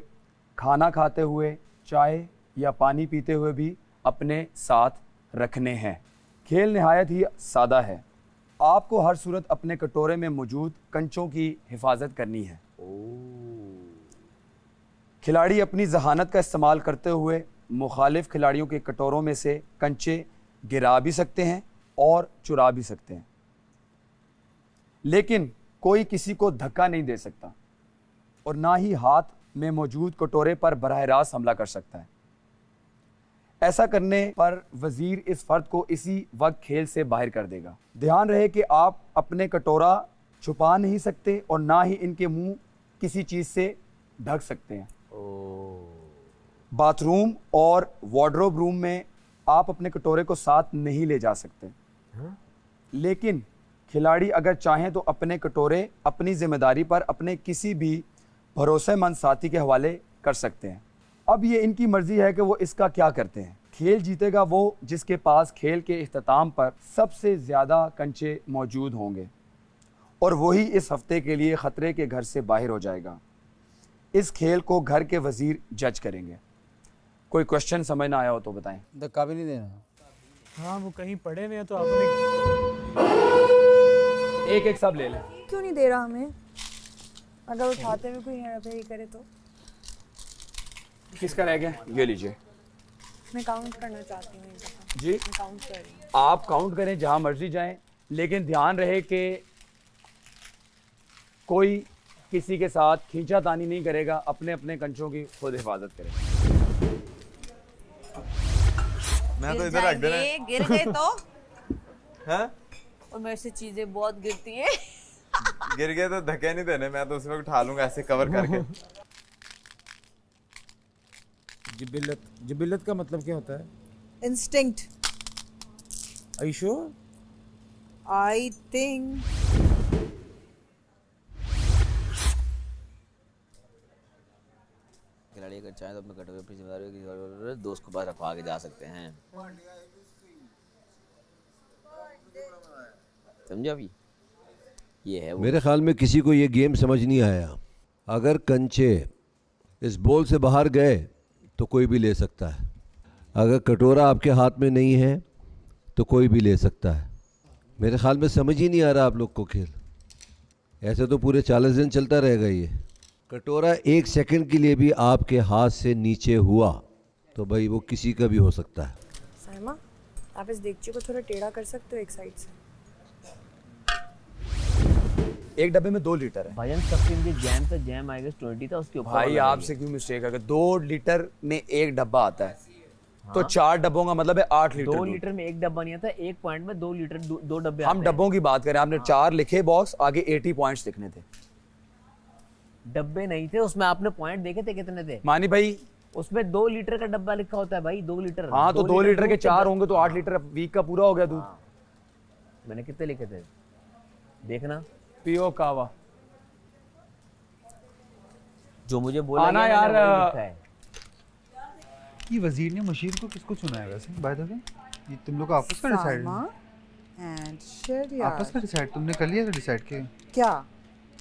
खाना खाते हुए, चाय या पानी पीते हुए भी अपने साथ रखने हैं। खेल नहायत ही सादा है। आपको हर सूरत अपने कटोरे में मौजूद कंचों की हिफाजत करनी है। खिलाड़ी अपनी जहानत का इस्तेमाल करते हुए मुखालिफ खिलाड़ियों के कटोरों में से कंचे गिरा भी सकते हैं और चुरा भी सकते हैं, लेकिन कोई किसी को धक्का नहीं दे सकता और ना ही हाथ में मौजूद कटोरे पर बराह रास्त हमला कर सकता है। ऐसा करने पर वजीर इस फर्द को इसी वक्त खेल से बाहर कर देगा। ध्यान रहे कि आप अपने कटोरा छुपा नहीं सकते और ना ही इनके मुंह किसी चीज़ से ढक सकते हैं। बाथरूम और वार्डरोब रूम में आप अपने कटोरे को साथ नहीं ले जा सकते, लेकिन खिलाड़ी अगर चाहें तो अपने कटोरे अपनी जिम्मेदारी पर अपने किसी भी भरोसेमंद साथी के हवाले कर सकते हैं। अब ये इनकी मर्जी है कि वो इसका क्या करते हैं। खेल जीतेगा वो जिसके पास खेल के इख्तिताम पर सबसे ज़्यादा कंचे मौजूद होंगे, और वही इस हफ्ते के लिए ख़तरे के घर से बाहर हो जाएगा। इस खेल को घर के वजीर जज करेंगे। कोई क्वेश्चन समझ ना आया हो तो बताएं। धक्का भी नहीं देना। हाँ, वो कहीं पड़े हुए हैं तो आपने एक सब ले लें। क्यों नहीं दे रहा हमें? अगर उठाते हुए कोई हेराफेरी करे तो? किसका रह गया? ये लीजिए। मैं काउंट करना चाहती हूँ जी, मैं काउंट कर रही हूँ। आप काउंट करें जहां मर्जी जाएं, लेकिन ध्यान रहे कि कोई किसी के साथ खींचातानी नहीं करेगा। अपने अपने कंचों की खुद हिफाजत करें। मैं तो इधर रख देना। गिर गए तो हैं? और मेरे से चीजें बहुत गिरती हैं। गिर गए तो धक्के नहीं देने, मैं तो उसमें उठा लूंगा ऐसे कवर करके। जिबिल्लत का मतलब क्या होता है? Instinct. Are you sure? I think खिलाड़ी अगर चाहे तो अपने कटोरे पर जिम्मेदारी किसी दोस्त को पास रखवा के जा सकते हैं। समझा भी? ये है वो। मेरे ख्याल में किसी को ये गेम समझ नहीं आया। अगर कंचे इस बॉल से बाहर गए तो कोई भी ले सकता है, अगर कटोरा आपके हाथ में नहीं है तो कोई भी ले सकता है। मेरे ख्याल में समझ ही नहीं आ रहा आप लोग को खेल। ऐसे तो पूरे 40 दिन चलता रहेगा ये। कटोरा 1 सेकंड के लिए भी आपके हाथ से नीचे हुआ तो भाई वो किसी का भी हो सकता है। साइमा, आप इस देगची को थोड़ा टेढ़ा कर सकते हो एक साइड से? एक डब्बे में 2 लीटर है भाईजान। सबके लिए जैम था, जैम आएगा 20 था, उसके ऊपर भाई आपसे क्यों मिस्टेक है? 2 लीटर में 1 डब्बा आता है, तो 4 डब्बों का मतलब है 8 लीटर। 2 लीटर में 1 डब्बा नहीं आता, 1 पॉइंट में 2 लीटर 2 डब्बे हम डब्बों की बात करें, आपने 4 लिखे बॉक्स, आगे 80 पॉइंट्स लिखने थे। डब्बे नहीं थे उसमें, आपने पॉइंट देखे थे कितने थे? मानी भाई उसमें 2 लीटर का डब्बा लिखा होता है भाई, 2 लीटर। हाँ, तो 2 लीटर के 4 होंगे तो 8 लीटर वीक का पूरा हो गया दूध। मैंने कितने लिखे थे देखना। पियो कावा जो मुझे बोला आना गया यार। मैंने वही लिखा है। ये वजीर ने मुशीर को किसको चुना है वैसे बाय द वे? ये तुम लोग आपस में डिसाइड एंड शरिया आपस में डिसाइड तुमने कर लिया था डिसाइड के क्या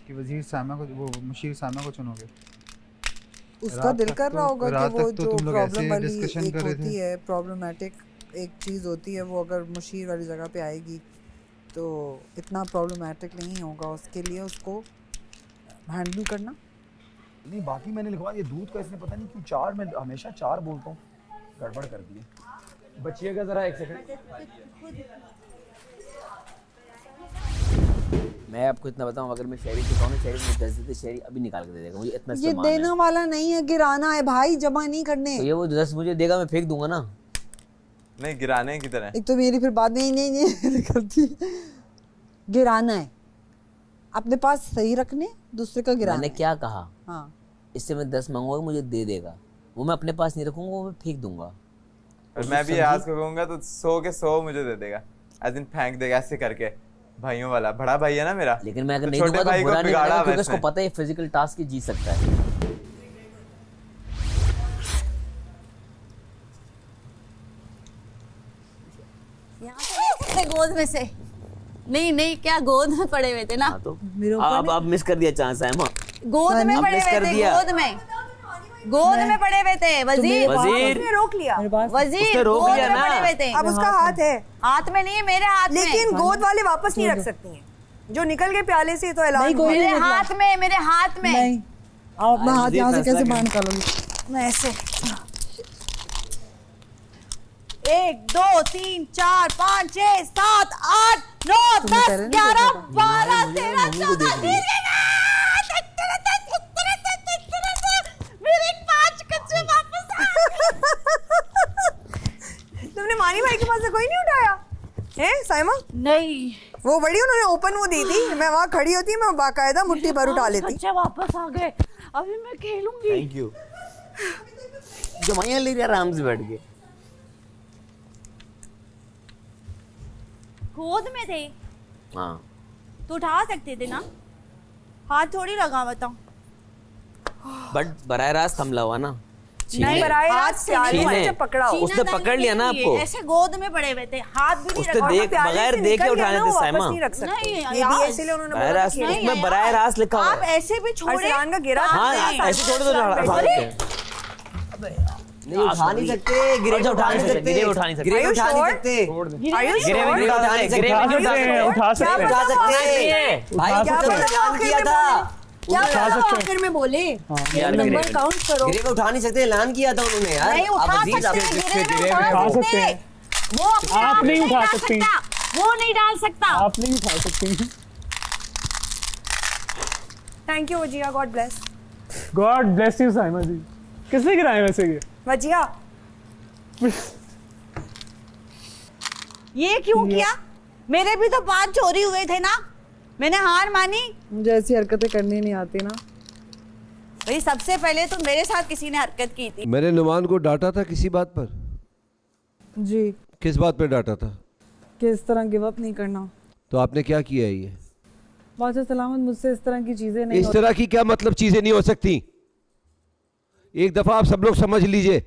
कि वजीर सामा को वो मुशीर सामा को चुनोगे? उसका दिल कर रहा होगा कि वो जो प्रॉब्लम वाली डिस्कशन एक कर रहे होती थे। है प्रॉब्लमेटिक एक चीज़ होती है, वो अगर मुशीर वाली जगह पे आएगी तो इतना प्रॉब्लमेटिक नहीं होगा उसके लिए उसको हैंडल करना। नहीं बाकी मैंने लिखवा ये दूध का इसने पता नहीं क्यों 4 मैं हमेशा 4 बोलता हूँ, गड़बड़ कर दी है। बचिएगा जरा 1 सेकंड। मैं आपको इतना बताऊं, अगर मैं शहरी चुका हूँ ना, शहरी मुझे 10 देते शहरी अभी निकाल के दे देगा, मुझे इतना ये देना वाला नहीं है, गिराना है भाई, जमा नहीं करने। तो ये वो 10 मुझे देगा, मैं फेंक दूंगा ना। नहीं गिराने की तरह। एक तो मेरी फिर बात नहीं करती, गिराना है अपने पास सही रखने, दूसरे का गिराना। मैंने क्या कहा? हाँ इससे मैं 10 मांगूंगा मुझे दे देगा, वो मैं अपने पास नहीं रखूंगा, वो मैं फेंक दूंगा। और मैं भी आज को कहूंगा तो 100 के 100 मुझे दे देगा, आज दिन फेंक देगा ऐसे करके। भाइयों वाला बड़ा भाई है ना मेरा, लेकिन मैं अगर तो नहीं दूंगा तो बुरा नहीं लगेगा, क्योंकि उसको इसने। पता है फिजिकल टास्क ही जीत सकता है। गोद में से नहीं क्या गोद में पड़े हुए थे ना। तो अब मिस कर दिया चांस है मां, गोद में पड़े हुए थे, गोद में पड़े हुए थे। वजीर उसने रोक लिया, वजीर गोद में पड़े हुए थे। अब उसका हाथ है, हाथ में नहीं है, मेरे हाथ में। लेकिन गोद वाले वापस नहीं रख सकती हैं, जो निकल गए प्याले से तो ऐलान हुआ। मेरे हाथ में, मेरे हाथ में। नहीं आप अपना हाथ यहाँ से कैसे बाहर निकालोगे? मैं ऐसे 1 2 3 4 5 6 7 8 9 10 11 12 13 14 मेरे 5 कच्चे वापस तुमने मानी भाई के पास से कोई नहीं उठाया है साइमा? नहीं, वो बड़ी उन्होंने ओपन वो दी थी, मैं वहाँ खड़ी होती, मैं बाकायदा मुट्ठी भर उठा लेती। कच्चे वापस आ गए, अभी मैं खेलूंगी। Thank you. जमाइयां ले रही आराम से बैठ के। गोद में थे हाँ तो उठा सकते थे ना, हाथ थोड़ी लगा बताओ। बट बराह रास्त हमला हुआ ना, नहीं बराह रास्त जब पकड़ा उसने पकड़ लिया ना आपको, ऐसे गोद में पड़े हुए थे, हाथ भी नहीं उसने देख बगैर देखे उठाने थे साइमा। नहीं बराह रास्त लिखा हुआ आप ऐसे भी छोड़े का गिरा। हाँ ऐसे छोड़ दो, नहीं उठा नहीं सकते, गिरे उठा नहीं सकते, गिरे उठा नहीं सकते, गिरे उठा नहीं सकते, गिरे उठा नहीं सकते, उठा सकते भाई, क्या ऐलान किया था, क्या आखिर में बोले नंबर काउंट करो। गिरे को उठा नहीं सकते, ऐलान किया था उन्होंने यार। नहीं उठा सकते, वो आप नहीं उठा सकती, वो नहीं डाल सकता, आप नहीं उठा सकती। Thank you Wajiya, God bless. God bless you Saima ji. किसने गिराया वैसे ये? वजिया ये क्यों किया? मेरे भी तो 5 चोरी हुए थे ना, मैंने हार मानी। मुझे ऐसी हरकतें करनी नहीं आती ना भाई। सबसे पहले तो मेरे साथ किसी ने हरकत की थी। मैंने नुमान को डांटा था किसी बात पर? जी। किस बात पे डांटा था? कि इस तरह गिव अप नहीं करना। तो आपने क्या किया है? ये बादशाह सलामत मुझसे इस तरह की चीजें नहीं, इस तरह की क्या मतलब चीजें नहीं हो सकती? एक दफा आप सब लोग समझ लीजिए,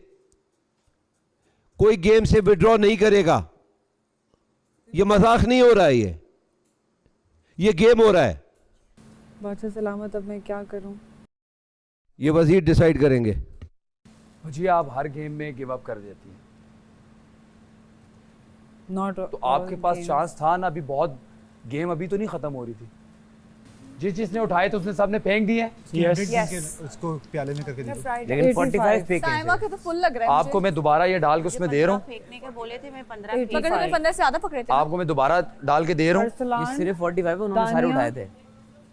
कोई गेम से विड्रॉ नहीं करेगा। ये मजाक नहीं हो रहा है, ये गेम हो रहा है। बादशाह सलामत अब मैं क्या करूं? ये वजीर डिसाइड करेंगे। मुझे आप हर गेम में गिव अप कर देती हैं। तो आपके पास चांस था ना, अभी बहुत गेम अभी तो नहीं खत्म हो रही थी। जिस जिसने उठाए तो उसने सबने फेंक दिए। उसको प्याले में करके दीजिए। लेकिन 45 फेंके साइमा के तो फुल लग रहा है आपको। मैं दोबारा ये डाल के उसमें दे रहा हूँ। फेंकने के बोले थे, मैं 15 मगर मैंने 15 से ज्यादा पकड़े थे। आपको मैं दोबारा डाल के दे रहा हूँ। ये सिर्फ 45 है, उन्होंने सारे उठाए थे,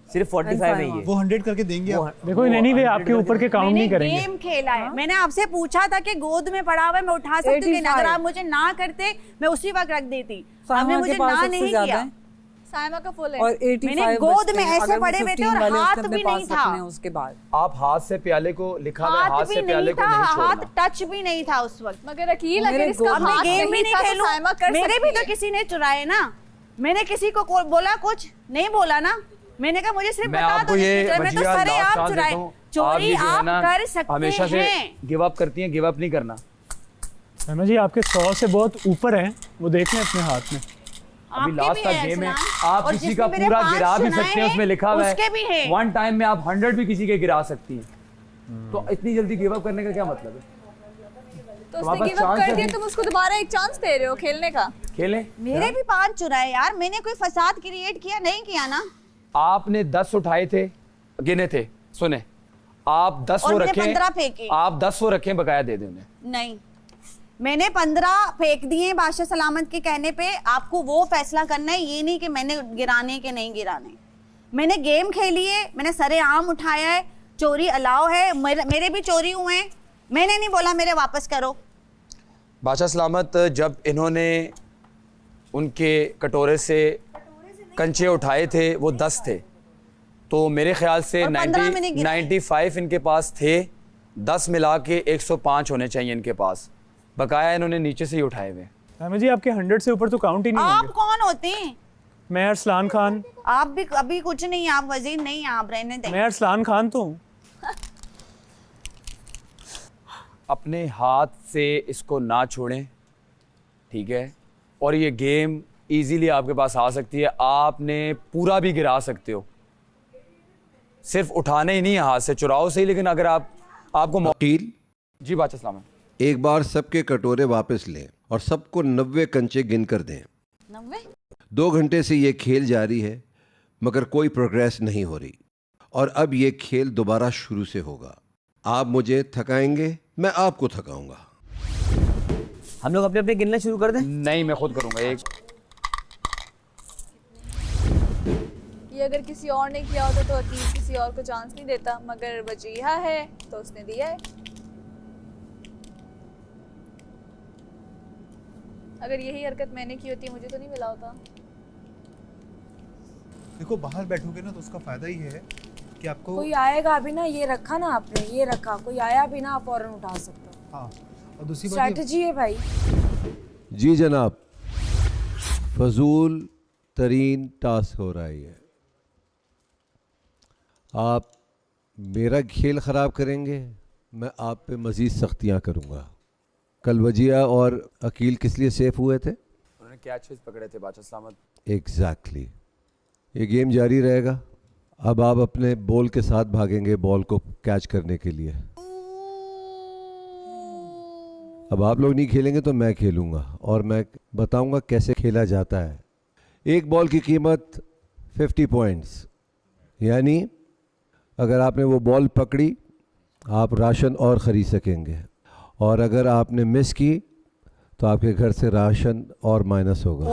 सिर्फ 45 है ये। वो 100 करके देंगे आप। देखो एनीवे आपके ऊपर के काउंट नहीं करेंगे। गेम खेला है, मैंने आपसे पूछा था कि गोद में पड़ा हुआ है मैं उठा सकती हूँ, अगर आप मुझे ना करते मैं उसी वक्त रख देती। आपने मुझे ना नहीं किया। साइमा का फुल है और 85 मैंने गोद में ऐसे पड़े हुए थे और हाथ भी नहीं था। उसके बाद आप हाथ से प्याले को लिखा हुआ हाथ से प्याले को नहीं छोड़ना। हाथ टच भी नहीं था उस वक्त। मगर अकील अगर इसका हाथ गेम भी नहीं खेलूं, साइमा कर मेरे भी तो किसी ने चुराए ना। मैंने किसी को बोला कुछ नहीं बोला ना, मैंने कहा मुझे सिर्फ बता दो, मैं तो सारे आप चुराए। चोरी आप कर सकते हैं। हमेशा से गिव अप करती हैं, गिव अप नहीं करना। सैमा जी आपके 100 से बहुत ऊपर हैं, वो देख लें अपने हाथ में। अभी लास्ट का गेम है, आप किसी का पूरा गिरा भी सकते हैं, उसमें लिखा हुआ है वन टाइम में आप 100 भी किसी के गिरा सकती हैं। तो इतनी जल्दी गिव अप करने का क्या मतलब है? तो उसने गिव अप कर दिया, तुम उसको दोबारा एक चांस दे रहे हो खेलने का। खेलें। मेरे भी 5 चुराए यार, मैंने कोई फसाद क्रिएट किया नहीं किया ना। आपने 10 उठाए थे, गिने थे, सुने आप 10 वो रखें, 15 फेंके। आप 10 वो रखें, बकाया दे दें उन्हें। नहीं, मैंने 15 फेंक दिए बादशाह सलामत के कहने पे। आपको वो फैसला करना है, ये नहीं कि मैंने गिराने के नहीं गिराने। मैंने गेम खेली है, मैंने सरेआम उठाया है, चोरी अलाउ है, मेरे भी चोरी हुए हैं, मैंने नहीं बोला मेरे वापस करो। बादशाह सलामत जब इन्होंने उनके कटोरे से कंचे उठाए थे वो 10 थे, तो मेरे ख्याल से 95 इनके पास थे, 10 मिला के 105 होने चाहिए इनके पास, बकाया इन्होंने नीचे से ही उठाए हुए। सैमा जी आपके 100 से ऊपर तो काउंट ही नहीं आप होंगे। कौन होते हैं? मैं अरसलान खान। आप भी अभी कुछ नहीं, आप वजीर नहीं, आप रहने दें। मैं अरसलान खान तो हूँ। अपने हाथ से इसको ना छोड़ें, ठीक है? और ये गेम इजीली आपके पास आ सकती है, आपने पूरा भी गिरा सकते हो, सिर्फ उठाने ही नहीं, हाथ से चुराओ सही, लेकिन अगर आपको वकील जी बादशाह सलामत, एक बार सबके कटोरे वापस लें और सबको 90 कंचे गिन कर दें। 90? 2 घंटे से ये खेल जारी है मगर कोई प्रोग्रेस नहीं हो रही, और अब ये खेल दोबारा शुरू से होगा। आप मुझे थकाएंगे, मैं आपको थकाऊंगा। हम लोग अपने अपने गिनना शुरू कर दें? नहीं, मैं खुद करूंगा। एक ये अगर किसी और ने किया होता तो अकील किसी और को चांस नहीं देता, मगर वजीहा है तो उसने दिया है। अगर यही हरकत मैंने की होती मुझे तो नहीं मिला होता। देखो बाहर बैठोगे ना तो उसका फायदा ही है कि आपको कोई आएगा अभी ना, ये रखा ना आपने, ये रखा, कोई आया भी ना आप फौरन उठा सकते हो। हाँ, और दूसरी बात स्ट्रैटेजी है भाई। जी जनाब, फजूल तरीन टास्क हो रहा है। आप मेरा खेल ख़राब करेंगे, मैं आप पे मज़ीद सख्तियाँ करूँगा। कल वजिया और अकील किस लिए सेफ हुए थे? उन्होंने कैचेस पकड़े थे बादशाह सलामत। एग्जैक्टली। ये गेम जारी रहेगा। अब आप अपने बॉल के साथ भागेंगे बॉल को कैच करने के लिए। अब आप लोग नहीं खेलेंगे तो मैं खेलूँगा और मैं बताऊँगा कैसे खेला जाता है। एक बॉल की कीमत 50 पॉइंट्स, यानी अगर आपने वो बॉल पकड़ी आप राशन और ख़रीद सकेंगे, और अगर आपने मिस की तो आपके घर से राशन और माइनस होगा।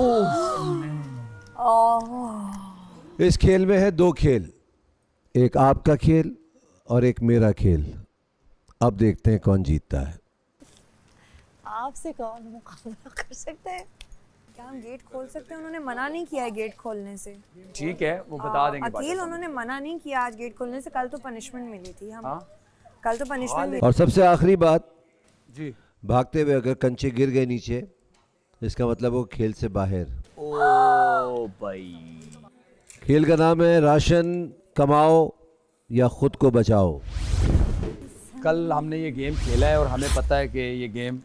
इस खेल में है 2 खेल, एक आपका खेल और एक मेरा खेल। अब देखते हैं कौन जीतता है। आपसे कौन मुकाबला कर सकते हैं? क्या हम गेट खोल सकते हैं? उन्होंने मना नहीं किया है गेट खोलने से। ठीक है, वो बता देंगे। अकील उन्होंने मना नहीं किया आज गेट खोलने से। कल तो पनिशमेंट मिली थी हम। कल तो पनिशमेंट मिली। और सबसे आखिरी बात जी, भागते हुए अगर कंचे गिर गए नीचे, इसका मतलब वो खेल से बाहर। ओ भाई, खेल का नाम है राशन कमाओ या खुद को बचाओ। कल हमने ये गेम खेला है और हमें पता है कि ये गेम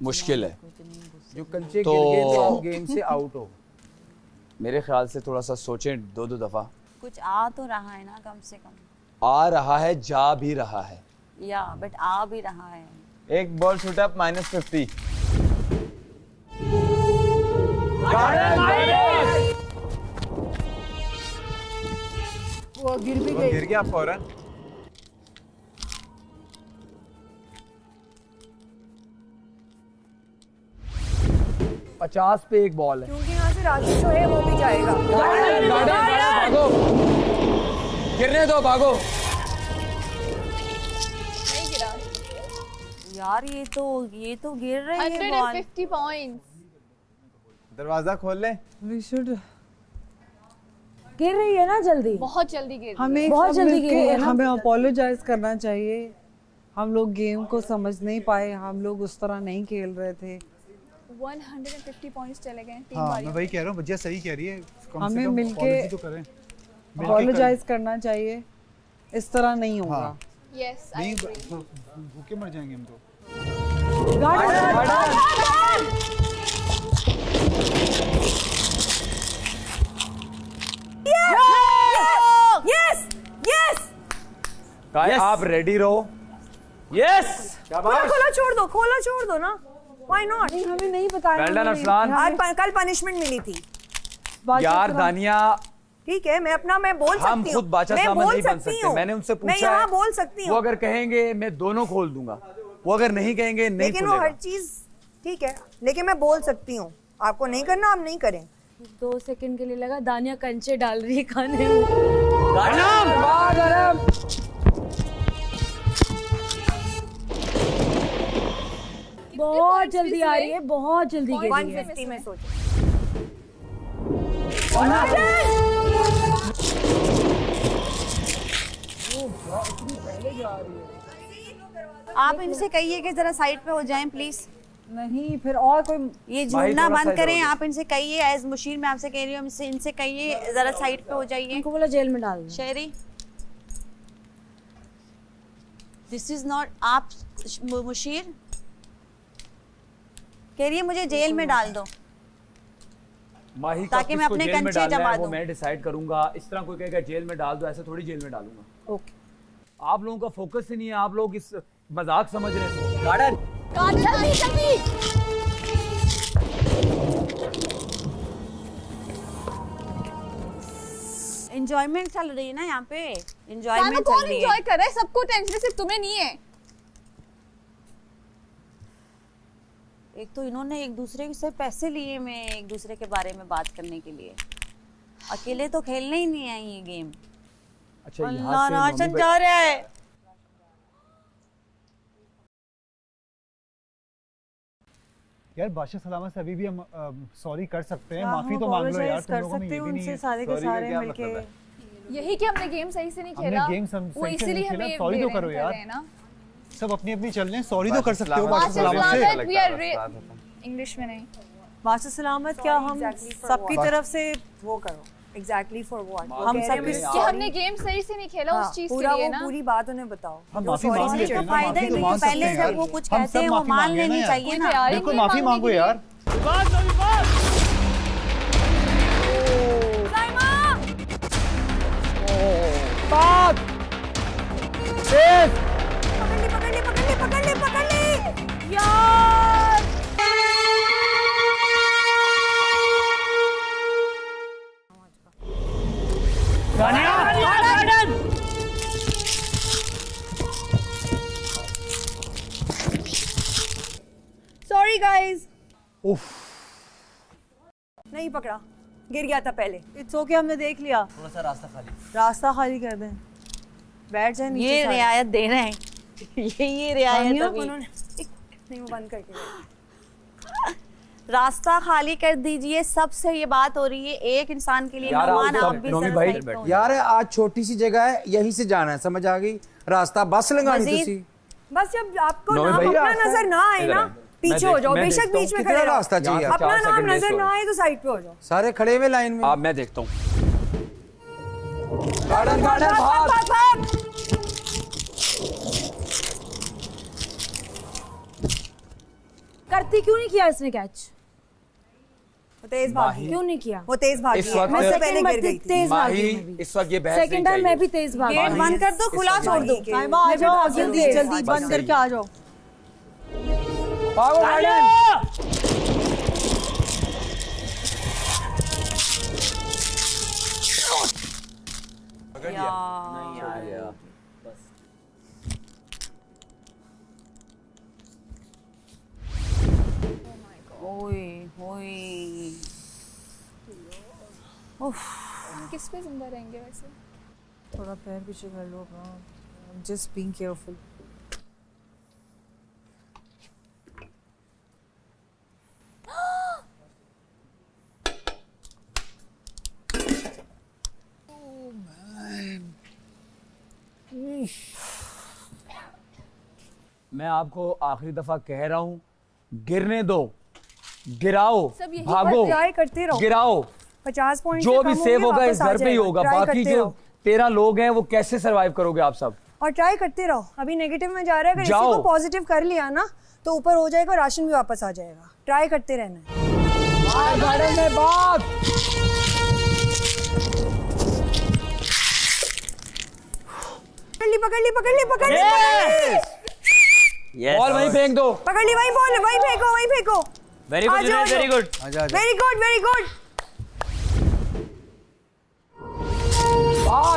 मुश्किल है। जो कंचे गिर गए तो आप गेम से आउट हो। मेरे ख्याल से थोड़ा सा सोचें 2-2 दफ़ा। कुछ आ तो रहा है ना, कम से कम आ रहा है, जा भी रहा है, या बट आ भी रहा है। एक बॉल शूट अप -50। वो गिर भी गई। गिर गया फौरन। $50 पे एक बॉल है, क्योंकि यहाँ से राजू जो है वो भी जाएगा। भागो, गिरने दो, भागो। नहीं गिरा यार ये तो गिर रही है बॉल। 150 पॉइंट्स। दरवाजा खोल ले। We should गिर रही है ना जल्दी, बहुत जल्दी गिर रही है। हमें बहुत सब जल्दी मिलके गिरी है ना। हमें अपोलोजाइज करना चाहिए। हम लोग गेम को समझ नहीं पाए, हम लोग उस तरह नहीं खेल रहे थे। 150 पॉइंट्स चले गए 3 हाँ, बारियों मैं वही कह रहा हूँ, बच्चिया सही कह रही है। कम हमें से कम मिलके apology तो करें। अपोलोजाइज करना चाहिए, इस तरह नहीं होगा। यस आई नहीं एग्री। भूखे मर जाएंगे हम तो। यस यस गाइस आप रेडी रहो। यस खोला छोड़ दो ना, व्हाई नॉट? हमें नहीं बताया। Well done Arsalan. आज कल पनिशमेंट मिली थी यार दानिया, ठीक है, मैं बोल सकती हूँ। हम खुद बादशाह साहब नहीं बन सकते। मैंने उनसे पूछा, मैं यहाँ बोल सकती हूँ। वो अगर कहेंगे मैं दोनों खोल दूंगा, वो अगर नहीं कहेंगे नहीं लेकिन वो हर चीज ठीक है, लेकिन मैं बोल सकती हूँ। आपको नहीं करना, आप नहीं करें। 2 सेकंड के लिए लगा दानिया कंचे डाल रही है खाने में। बहुत जल्दी आ रही है, बहुत जल्दी गिर रही है। 150 में सोचो। आप इनसे कहिए कि जरा साइड पे हो जाएं प्लीज। नहीं, फिर और कोई ये झूठना बंद करें। आप इनसे कहिए, एज मुशीर मैं आपसे कह रही हूँ, इनसे कहिए जरा साइड पे हो जाइए। इनको बोला जेल में डाल दो। शेरी, दिस इज नॉट, आप मुशीर कह रही है मुझे जेल में डाल दो माही ताकि मैं अपने कंचे जमा दूं। वो मैं डिसाइड करूंगा। इस तरह कोई कहेगा जेल में डाल दो, ऐसे थोड़ी जेल में डालूंगा। ओके, आप लोगों का फोकस ही नहीं है, आप लोग इस मजाक समझ रहे हैं। गार्डन जल्दी एंजॉयमेंट चल रही है ना यहाँ पे, एंजॉयमेंट चल कौन रही है। एंजॉय कर रहा है? सबको टेंशन, सिर्फ तुम्हें नहीं है। एक तो इन्होंने एक दूसरे से पैसे लिए मैं एक दूसरे के बारे में बात करने के लिए, अकेले तो खेलने ही नहीं है ये गेम। अच्छा, अल्लाह राशन जा रहा है। यार बादशाह सलामत से अभी भी हम सॉरी कर सकते हैं, माफी तो मांग लो यार। तुम लोगों में ये भी नहीं है। सारे के सारे मिलके यही कि हमने गेम सही से नहीं खेला, वो इसीलिए हमें सॉरी तो करो यार। सब अपनी अपनी चल रहे हैं, सॉरी तो कर सकते हो बादशाह सलामत से। इंग्लिश में नहीं, बादशाह सलामत क्या हम सबकी तरफ से वो करो एग्जैक्टली फॉर व्हाट हम सब कि हमने गेम सही से नहीं खेला उस चीज के लिए ना। पूरी बात उन्हें बताओ। हम माफी मांग लेते हैं, फायदा ही नहीं, पहले जब वो कुछ कहते हैं वो मान लेनी चाहिए ना। बिल्कुल माफी मांगो यार। पकड़ ले यार। Sorry guys. उफ, नहीं पकड़ा, गिर गया था पहले। इट्स ओके, हमने देख लिया। थोड़ा सा रास्ता खाली कर दें, बैठ जाए नीचे। ये रियायत दे रहे हैं, ये रियायत अभी। नहीं, वो बंद करके रास्ता खाली कर दीजिए, सबसे ये बात हो रही है। एक इंसान के लिए यार मेहमान आप आप भी नोमी जरा भाई, साइड पे हो। यार आज छोटी सी जगह है, यहीं से जाना है, समझ आ गई? रास्ता बस लगानी मजीद? तुसी बस जब आपको नोमी नाम भाई, अपना रास्ता नजर ना आए ना, पीछे हो जाओ, बेशक बीच में खड़े कितना रहो। रास्ता चाहिए? यहाँ से अपना 4 नाम सेकंड नजर वेस्ट ना हो आए तो साइड पे हो जाओ। सारे खड़े हुए लाइन में। आप मैं देखता हूँ। गार्डन गार्डन भाग। करती क्यों नहीं किया इसने कैच? वो तेज भागी। क्यों नहीं किया? वो तेज भागी। इस वक्त मैं से पहले गिर गई थी। तेज भागी माही मैं भी। इस वक्त ये बहस सेकंड टाइम मैं भी तेज भागी। गेट बंद कर दो, खुला छोड़ दो। साइमा आ जाओ, जल्दी जल्दी बंद करके आ जाओ। भागो गार्डन। ओए ओए, हम किस पे जिंदा रहेंगे वैसे? थोड़ा पैर पीछे कर लो अपना, जस्ट बीइंग केयरफुल। मैं आपको आखिरी दफा कह रहा हूँ, गिरने दो, गिराओ, सब यही भागो, ट्राई करते रहो। गिराओ। 50 पॉइंट जो भी सेव होगा इस घर पे ही होगा। बाकी जो 13 लोग हैं वो कैसे सरवाइव करोगे आप सब? और ट्राई करते रहो। अभी नेगेटिव में जा रहा है, अगर इसी जाओ। को पॉजिटिव कर लिया ना तो ऊपर हो जाएगा, राशन भी वापस आ जाएगा। ट्राई करते रहना है। गार्डन में बात पकड़ ली बॉल वहीं फेंक दो। पकड़ ली, वहीं फेंको। Very good Junaid, very good. Very good.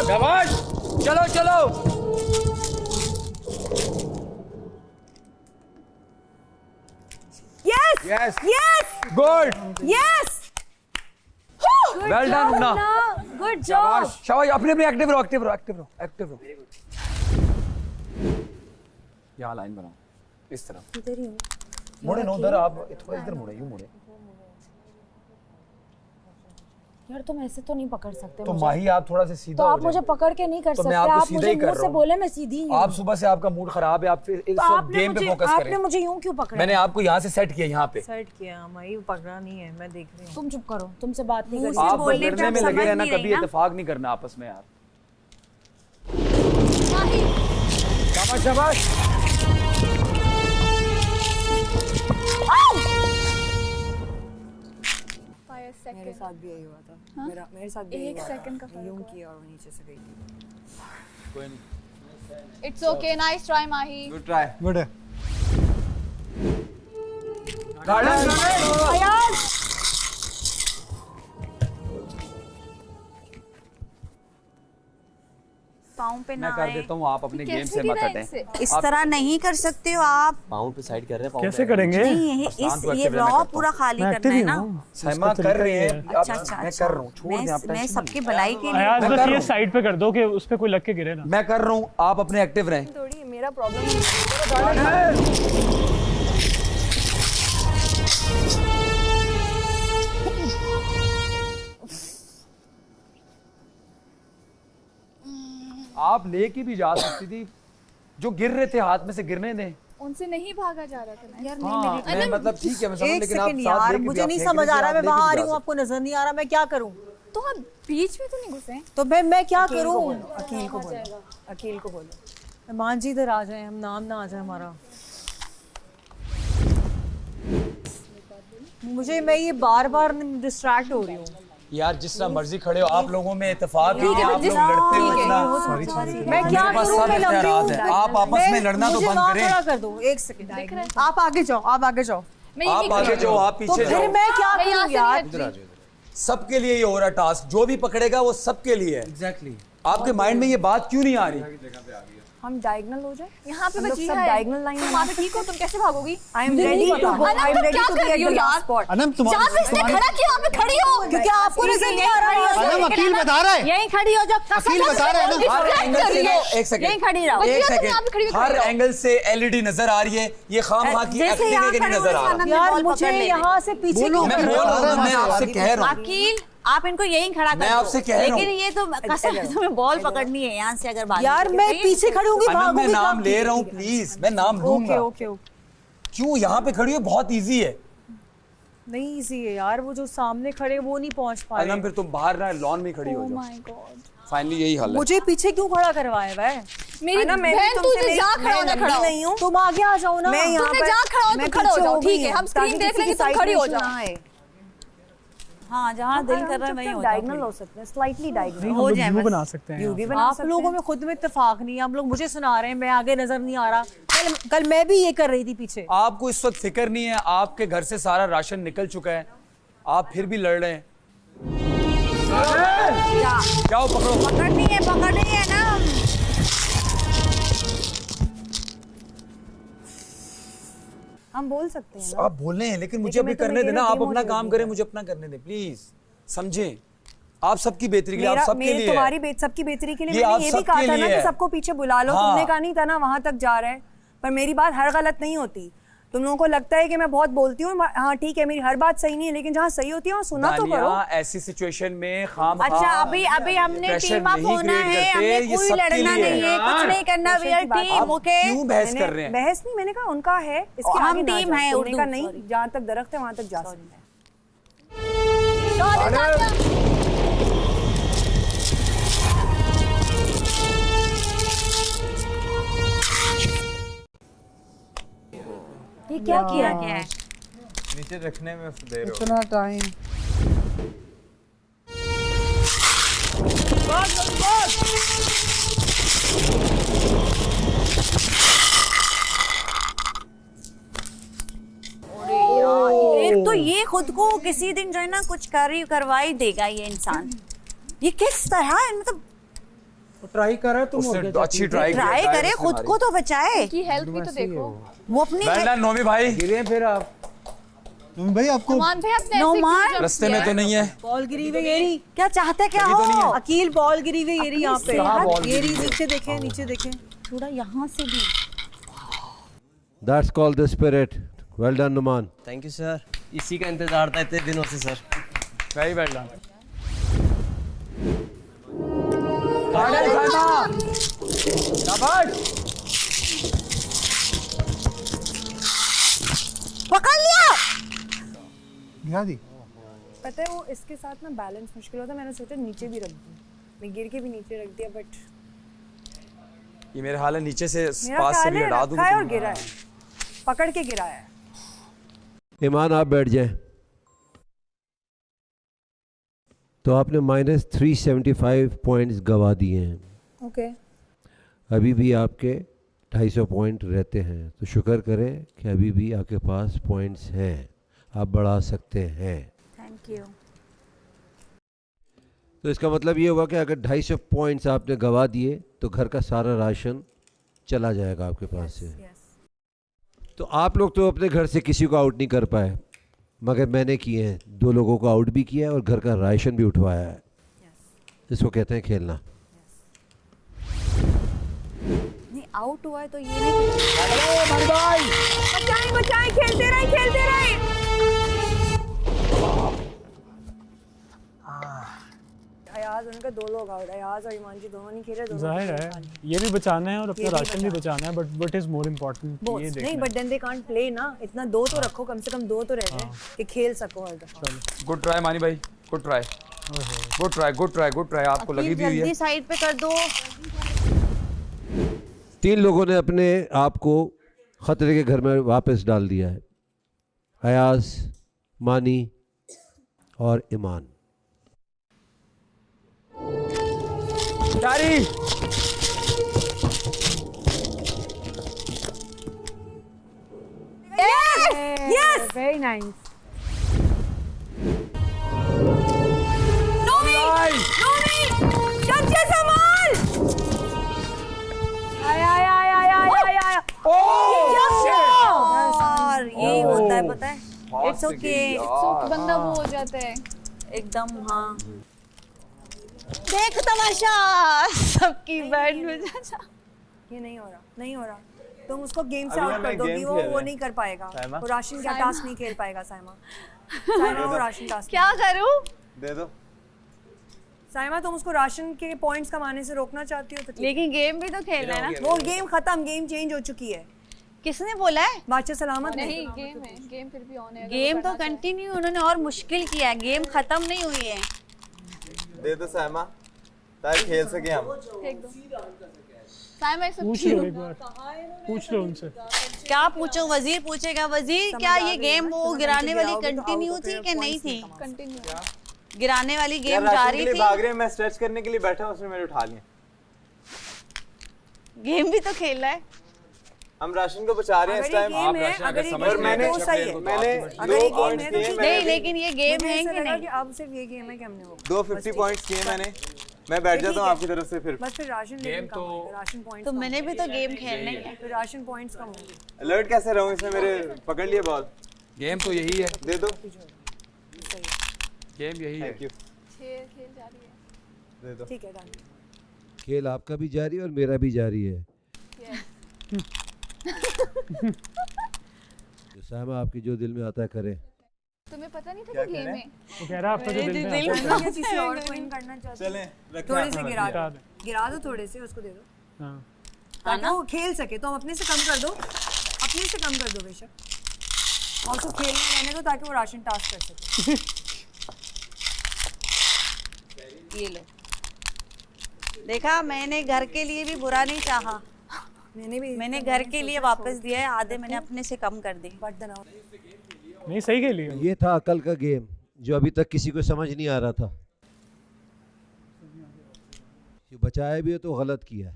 शाबाश, चलो यस गुड वेल डन ना। Good job. शाबाश, अपने एक्टिव रहो। यहाँ लाइन बनाओ इस तरफ। इधर ही मुड़े ना उधर, आप थोड़ा इधर मुड़े, यूं मुड़े। यार तुम ऐसे तो नहीं पकड़ सकते तो मुझे। माही आप थोड़ा सा सीधा तो हो आप जाए। मुझे पकड़ के नहीं कर तो सकते। मैं आपको आप सीधा मुझे ही कर मुंह रहा से हूं। बोले, मैं सीधी ही हूं। आप सुबह से आपका मूड खराब है, आप फिर इस तो वक्त आपने गेम पे मुझे फोकस आपने करें। मुझे यूं क्यों पकड़ा? मैंने आपको यहाँ से सेट किया, यहाँ पे। सेट किया माही, पकड़ा नहीं है, मैं देख रही हूँ। तुम चुप करो, तुमसे बात नहीं मुंह करनी। से आप बोलने पे लड़ने आप में लगे समझ रहना, नहीं कभी रही ना। इत्तेफाक नहीं करना आपस में यार। शाबाश। मेरे साथ भी यही हुआ था। मेरे साथ भी एक सेकंड का यूं किया और नीचे से गई थी। कोई नहीं। It's okay, nice try Mahi. Good try. Good है। पाँव पे ना मैं कर आए। देता हूँ, आप अपने गेम से मत हटें। इस तरह नहीं कर सकते हो आप। पाँव पे साइड कर रहे हैं। कैसे करेंगे? नहीं, ये रॉ पूरा खाली करना है ना। सैमा कर रही है। अच्छा, मैं कर रहा हूँ, छोड़ दे आप। मैं सबकी भलाई के लिए अयाज बस ये साइड पे कर दो कि उस पे कोई लग के गिरे ना। मैं कर रहा हूँ, आप अपने एक्टिव रहें। थोड़ी मेरा प्रॉब्लम आप लेके भी जा सकती थी, जो गिर रहे थे हाथ में से गिरने दें। उनसे नहीं भागा जा रहा था ना यार। हाँ, मैं मतलब ठीक है, मैं समझ, एक लेकिन आप सेकंड साथ यार, लेके भी मुझे आप नहीं फेंक समझ रही आ थी, रहा, आप मैं लेके भी बाहर जा हूँ, आपको नजर नहीं आ रहा, मैं क्या करूँ? तो आप बीच में तो नहीं घुसे? तो मैं क्या करूँ? अकील को बोलो। मान जी इधर आ जाए, हम नाम ना आ जाए हमारा। मैं ये बार डिस्ट्रैक्ट हो रही हूँ यार। जिस तरह मर्जी खड़े हो, आप लोगों में इत्तेफाक है कि आप लोग लड़ते हो इतना। मैं क्या करूँ? मैं लंबी हूँ। आप आपस में लड़ना तो बंद करें। खड़ा कर दो, एक सेकंड। आप आगे जाओ। आप आगे जाओ, आप तो पीछे फिर जाओ। मैं क्या करूँ यार? सबके लिए ये हो रहा टास्क, जो भी पकड़ेगा वो सबके लिए है। एग्जैक्टली। आपके माइंड में ये बात क्यों नहीं आ रही? हम डायगोनल हो जाए। यहाँ पे हम लोग बची सब है। डायगोनल लाइन में। तुम वहाँ पे ठीक हो? तुम कैसे भागोगी? I am ready to go. I am ready to be at the last spot. Anam जहाँ पे इसने खड़ा किया वहाँ पे खड़ी हो, क्योंकि आपको नजर नहीं आ रहा है। अनम अकील बता रहा है। यहीं खड़ी हो, जब अकील बता रहा है ना। हर एंगल से एक सेकंड, यहीं खड़ी रहो। एक सेकंड, हर एंगल से एलईडी नजर आ रही है। ये खामखा की एक्टिंग है कि नहीं नजर आ रहा? यार मुझे यहाँ से पीछे क्यों मैं बोल रहा हूँ, मैं आपसे कह रहा हूँ। अकील, आप इनको यहीं खड़ा कर मैं दो। आपसे कह रहा हूँ। लेकिन ये तो कसम है, तुम्हें बॉल पकड़नी है यहाँ से अगर भागोगे। यार मैं पीछे खड़ी हूँ, अनम, मैं नाम ले रहा हूँ, प्लीज, मैं नाम लूंगा। ओके। क्यों यहाँ पे खड़ी हो? बहुत इजी है। नहीं इजी है यार, वो जो सामने खड़े वो नहीं पहुंच पा अनम, रहे। फिर तुम बाहर ना लॉन में खड़ी हो जाओ। फाइनली यही हाल है। मुझे पीछे क्यों खड़ा करवाया है? मेरी बहन, तू जा खड़ा होना खड़ा नहीं हूँ। तुम आगे आ जाओ ना। मैं यहाँ तुमने पर जा खड़ा हो, तुम खड़े हो जाओ, ठीक है? हम स्क्रीन देख लेंगे, तुम खड़ी हो जाओ। हाँ, जहाँ दिल कर रहा है वहीं हो जाओ। डायगोनल हो सकते हैं, स्लाइटली डायगोनल हो जाए बना सकते हैं। यू भी बना आप सकते लोगों में खुद में इत्तेफाक नहीं है। आप लोग मुझे सुना रहे हैं, मैं आगे नजर नहीं आ रहा। कल मैं भी ये कर रही थी पीछे। आपको इस वक्त फिक्र नहीं है, आपके घर से सारा राशन निकल चुका है, आप फिर भी लड़ रहे हैं। जाओ पकड़ो। पकड़नी है ना। हम बोल सकते हैं ना। आप बोल रहे हैं, लेकिन मुझे अभी करने देना। आप अपना काम करें, मुझे अपना करने दें प्लीज। समझें, आप सबकी बेहतरी के लिए, आप सबके लिए, तुम्हारी सबकी बेहतरी के लिए ये मैंने ये भी कहा था ना लिए कि सबको पीछे बुला लो। हाँ। तुमने कहा नहीं था ना वहां तक जा रहा है। पर मेरी बात हर गलत नहीं होती। तुम लोगों को लगता है कि मैं बहुत बोलती हूँ। हाँ ठीक है, मेरी हर बात सही नहीं है, लेकिन जहाँ सही होती है वहाँ सुना तो करो। ऐसी सिचुएशन में खाम अच्छा, अभी हमने टीम अप होना है, हमें कोई लड़ना नहीं है, कुछ नहीं करना। We are team, okay? क्यों बहस कर रहे हैं? बहस नहीं, मैंने कहा उनका है, इसके हम आगे ना टीम जाओ। है, तुमने कहा उर्दू, नहीं, जहाँ तक दरख्त है वहाँ तक जा सकते हैं। ये क्या किया क्या है? नीचे रखने में उसको देर हो इतना टाइम। एक तो ये खुद को किसी दिन जो है ना कुछ करवाई देगा ये इंसान। ये किस तरह है, मतलब ट्राई कर रहा है तुम, अच्छी ट्राई करे, खुद को तो बचाए। की हेल्थ भी तो देखो। वो अपनी नोमी भाई गिरे फिर आप। नोमी भाई आपको नुमान भाई आपने ऐसे क्यों रास्ते में तो नहीं है। बॉल गिरी हुई ये रही। क्या चाहते क्या हो? अकील बॉल गिरी हुई ये रही यहाँ पे। ये रही, नीचे देखें, नीचे देखें। थोड़ा यहाँ से भी। That's called the spirit. Well done, Numan. Thank you sir, इसी का इंतजार था इतने दिनों से सर। Very well done. पकड़ लिया। गिरा दी। पता है वो इसके साथ ना बैलेंस मुश्किल होता है, मैंने सोचा नीचे भी रख दूं, मैं गिर के भी नीचे रख दिया, बट ये मेरे हाल है नीचे से मेरा पास से ख्याल भी है हटा दूं रखा है और गिरा है, पकड़ के गिरा है। ईमान आप बैठ जाएं। तो आपने -375 पॉइंट्स गवा दिए हैं। ओके। अभी भी आपके 250 पॉइंट रहते हैं, तो शुक्र करें कि अभी भी आपके पास पॉइंट्स हैं, आप बढ़ा सकते हैं। Thank you. तो इसका मतलब ये हुआ कि अगर 250 पॉइंट्स आपने गवा दिए तो घर का सारा राशन चला जाएगा आपके पास से। तो आप लोग तो अपने घर से किसी को आउट नहीं कर पाए, मगर मैंने किए हैं, 2 लोगों को आउट भी किया है और घर का राशन भी उठवाया है। इसको कहते हैं खेलना। नहीं आउट हुआ है तो ये नहीं। बचाएं बचाएं, खेलते रहे खेलते रहे। अयाज उनका 2 लोग आउट, अयाज और ईमान जी दोनों नहीं खेले, दोनों जाहिर है ये भी बचाना है और अपना राशन भी बचाना है, but what is more important ये देखना नहीं, but then they can't play ना, इतना 2 तो रखो, कम से कम 2 तो रह जाए कि खेल सको हर दफा। गुड ट्राई मानी भाई, good try, good try, good try, good try. आपको लगी भी हुई है। जल्दी साइड पे कर दो। 3 लोगों ने अपने आप को खतरे के घर में वापस डाल दिया है, अयाज, मानी और ईमान। जारी यस, वेरी नाइस। नोमी कच्चे संभाल। और यही होता है, पता है। इट्स ओके, बंदा वो हो जाता है एकदम। हाँ देख तमाशा सबकी बैंड में जा। ये नहीं हो रहा, नहीं हो रहा। तुम उसको गेम से आउट कर दोगी, वो नहीं कर पाएगा, वो राशन का टास्क नहीं खेल पाएगा। साइमा वो राशन टास्क क्या करूं? दे दो साइमा, तुम उसको राशन के पॉइंट्स कमाने से रोकना चाहती हो तो लेकिन गेम भी तो खेलना है ना। वो गेम खत्म, गेम चेंज हो चुकी है। किसने बोला है? बादशाह सलामत नहीं, गेम है, गेम फिर भी ऑन है। गेम तो कंटिन्यू उन्होंने और मुश्किल किया है, गेम खत्म नहीं हुई है। दे दो साइमा ताकि खेल सके हम। फेंक दो साइमा, सब पूछ लो एक बार, पूछ लो उनसे। क्या पूछो? वजीर पूछेगा। वजीर क्या ये गेम वो गिराने वाली कंटिन्यू थी कि नहीं थी? कंटिन्यू गिराने वाली गेम जारी थी। भाग रहे हैं, मैं स्ट्रेच करने के लिए बैठा हूं, उसने मेरे उठा लिया। गेम भी तो खेल रहा है। हम राशन को बचा रहे हैं इस टाइम। आप राशन अगर समझ रहे हैं तो सही है। मैंने अगर ये गेम है तो नहीं, लेकिन ये गेम है कि नहीं? अब सिर्फ ये गेम है कि हमने वो 250 पॉइंट्स किए मैंने। मैं बैठ जाता हूँ आपकी तरफ से फिर। बस फिर राशन गेम तो राशन पॉइंट्स तो मैंने भी तो गेम खेलने है। फिर राशन पॉइंट्स कम होंगे। अलर्ट कैसे रहूं इसमें? मेरे पकड़ लिए बॉल। गेम तो यही है, दे दो। गेम यही है। Thank you. खेल जारी है। दे दो। ठीक है, डन। खेल आपका भी जारी है और मेरा भी जारी है। साइमा आपकी जो दिल में आता है करें। तुम्हें पता नहीं था कि गेम है? वो कह रहा है आपका जो दिल में आता है। किसी और को इन करना चाहते चलें, थोड़े से गिरा दो, थोड़े से उसको दे दो। हां, ताकि वो खेल सके। तो हम अपने से कम कर दो, अपने से कम कर दो बेशक, और उसको खेलने रहने दो ताकि वो राशन टास्क कर सके। ये लो, देखा, मैंने घर के लिए भी बुरा नहीं चाहा। मैंने घर के लिए वापस दिया है, आधे मैंने अपने से कम कर दी। नहीं सही खेली। ये था अकल का गेम जो अभी तक किसी को समझ नहीं आ रहा था। बचाया भी है तो गलत किया है।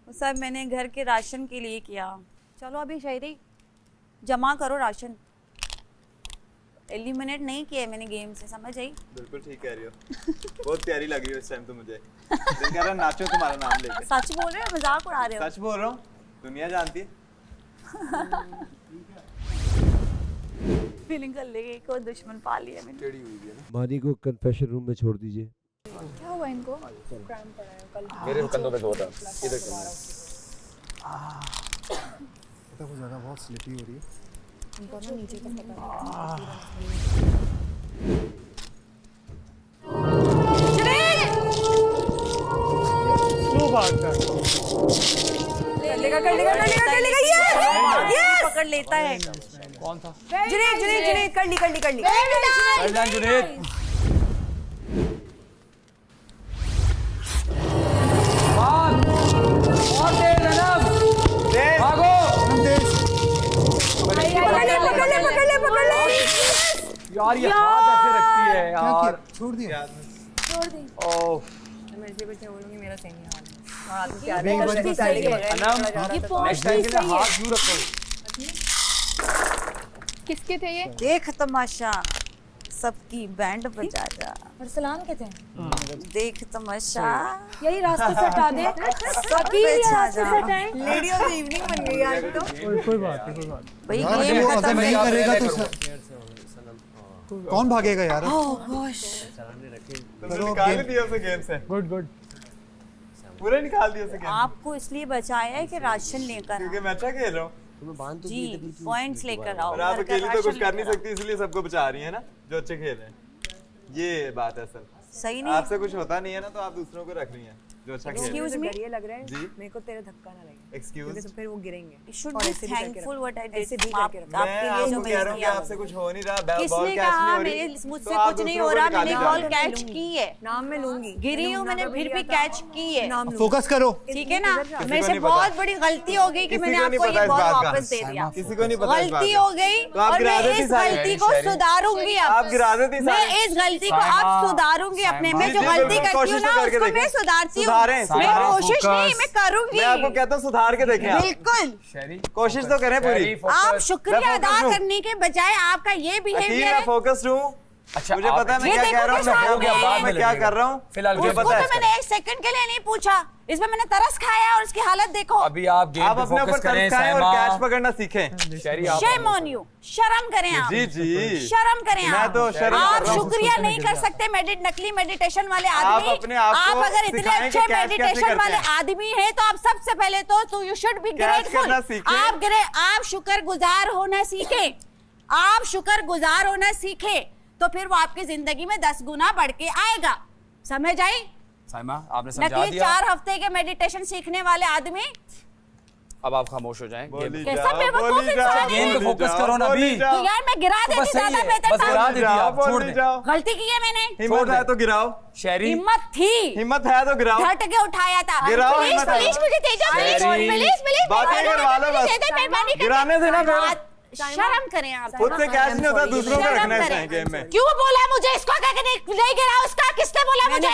सब मैंने घर के राशन के लिए किया। चलो अभी शायरी जमा करो राशन। एलिमिनेट नहीं किया है मैंने गेम से, समझ आई? बिल्कुल ठीक कह रही हो। बहुत प्यारी लग रही हो इस टाइम तो मुझे। दिल कह रहा नाचो तुम्हारा नाम लेके। सच बोल रहे हो, मजाक उड़ा रहे हो? सच बोल रहा हूँ, दुनिया जानती है। फीलिंग कर लेगी कोई दुश्मन पा लिया मैंने। मानी को कन्फेशन रूम में छोड़ दीजिए। क्या हुआ इनको? क्रैम्प पड़ा है कल। मेरे कंधों पे जोर है। इधर पता वो जगह बहुत स्लिपी हो रही है। इनको ना नीचे का स्लो भाग कर। कर लेगा ये पकड़ लेता है। कौन था? जुनैद कर ली जुनैद। भागो। पकड़ ले। यार ये हाथ ऐसे रखती है यार। छोड़ दिया। ओह मैं ऐसे बच्चे बोलूंगी मेरा सही नहीं हाथ क्यों रखो? किसके थे ये? देख तमाशा सबकी बैंड बजा जा। अरसलान के थे। देख तमाशा यही रास्ते से हटा दे। सबकी रास्ते से हटाए। लेडी ऑफ द इवनिंग बन गई आज तो। कोई बात नहीं। भाई गेम खत्म नहीं करेगा तो कौन भागेगा यार? तुमने निकाल दिया उसे गेम से। गुड। पूरा निकाल दिया उसे गेम। आपको इसलिए बचाया है कि राशन लेकर क्योंकि मैं अच्छा खेल रहा हूँ। जी पॉइंट्स लेकर आओ। और आप अकेली तो कुछ कर नहीं सकती, इसलिए सबको बचा रही है ना जो अच्छे खेल रहे हैं। ये बात है असल। सही नहीं। आपसे कुछ होता नहीं है ना तो आप दूसरों को रख रही हैं जो अच्छा खेल रहे हैं। ये लग रहा है जी मेरे को तेरा धक्का ना लगे। एक्सक्यूज। फिर वो गिरेंगे। You should be thankful what I did। मैं आपको कह रहा हूँ कि आपसे कुछ हो नहीं रहा। किसने कहा मेरे मुझसे कुछ नहीं हो रहा? मैंने बॉल कैच की है। नाम में लूंगी। गिरी हूँ मैंने फिर भी कैच की है। फोकस करो। ठीक है ना? मेरे से बहुत बड़ी गलती हो गई कि मैंने आपको ये बॉल वापस दे दिया। किसी को नहीं पता। गलती हो गई और मैं इस गलती को सुधारूंगी अब। आप गिरा देती। मैं इस गलती को अब सुधारूंगी अपने। मैं जो गलती करती हूँ ना उसको मैं सुधारती हूँ। मैं कोशिश नहीं मैं करूंगी। मैं आपको कहता हूँ सुधार के देखें। बिल्कुल कोशिश तो करें पूरी। आप शुक्रिया अदा करने के बजाय आपका ये बिहेवियर है। फोकस हूँ। अच्छा मुझे पता है मैं क्या कह रहा हूँ, मैं क्या कर रहा हूँ। फिलहाल उसको तो मैंने एक सेकंड के लिए नहीं पूछा, इसमें मैंने तरस खाया और उसकी हालत देखो। अभी आप गेम पे अपने ऊपर तरस खाएं और कैच पकड़ना सीखें। शेम ऑन यू, शर्म करें आप। जी शर्म करें मैं आप। तो शर्म आप शुक्रिया नहीं कर सकते नकली मेडिटेशन वाले आदमी। आप अगर इतने अच्छे मेडिटेशन वाले आदमी हैं तो आप सबसे पहले तो यू शुड बी ग्रेटफुल। आप शुक्रगुजार होना सीखें। आप शुक्रगुजार होना सीखें तो फिर वो आपकी जिंदगी में 10 गुना बढ़ के आएगा। समझ आई? साइमा आपने समझा नकली दिया। 4 हफ्ते के मेडिटेशन सीखने वाले आदमी। अब आप खामोश हो जाएं। कैसा बेवकूफ इंसान है। गेम पे फोकस करो ना अभी। तो यार मैं गिरा देती ज्यादा बेहतर बस गिरा देती आप, छोड़ दे। गलती की है मैंने। हिम्मत है तो गिराओ। शहरी हिम्मत थी। हिम्मत है तो गिराओ। झट के उठाया था। गिराओ। प्लीज मुझे तेजा प्लीज बातें करवा लो बस। गिराने से ना शर्म करें आप। खुद से कैच नहीं होता, दूसरों को रखना है गेम में। क्यों बोला मुझे इसको नहीं गिरा? उसका किसने बोला मुझे?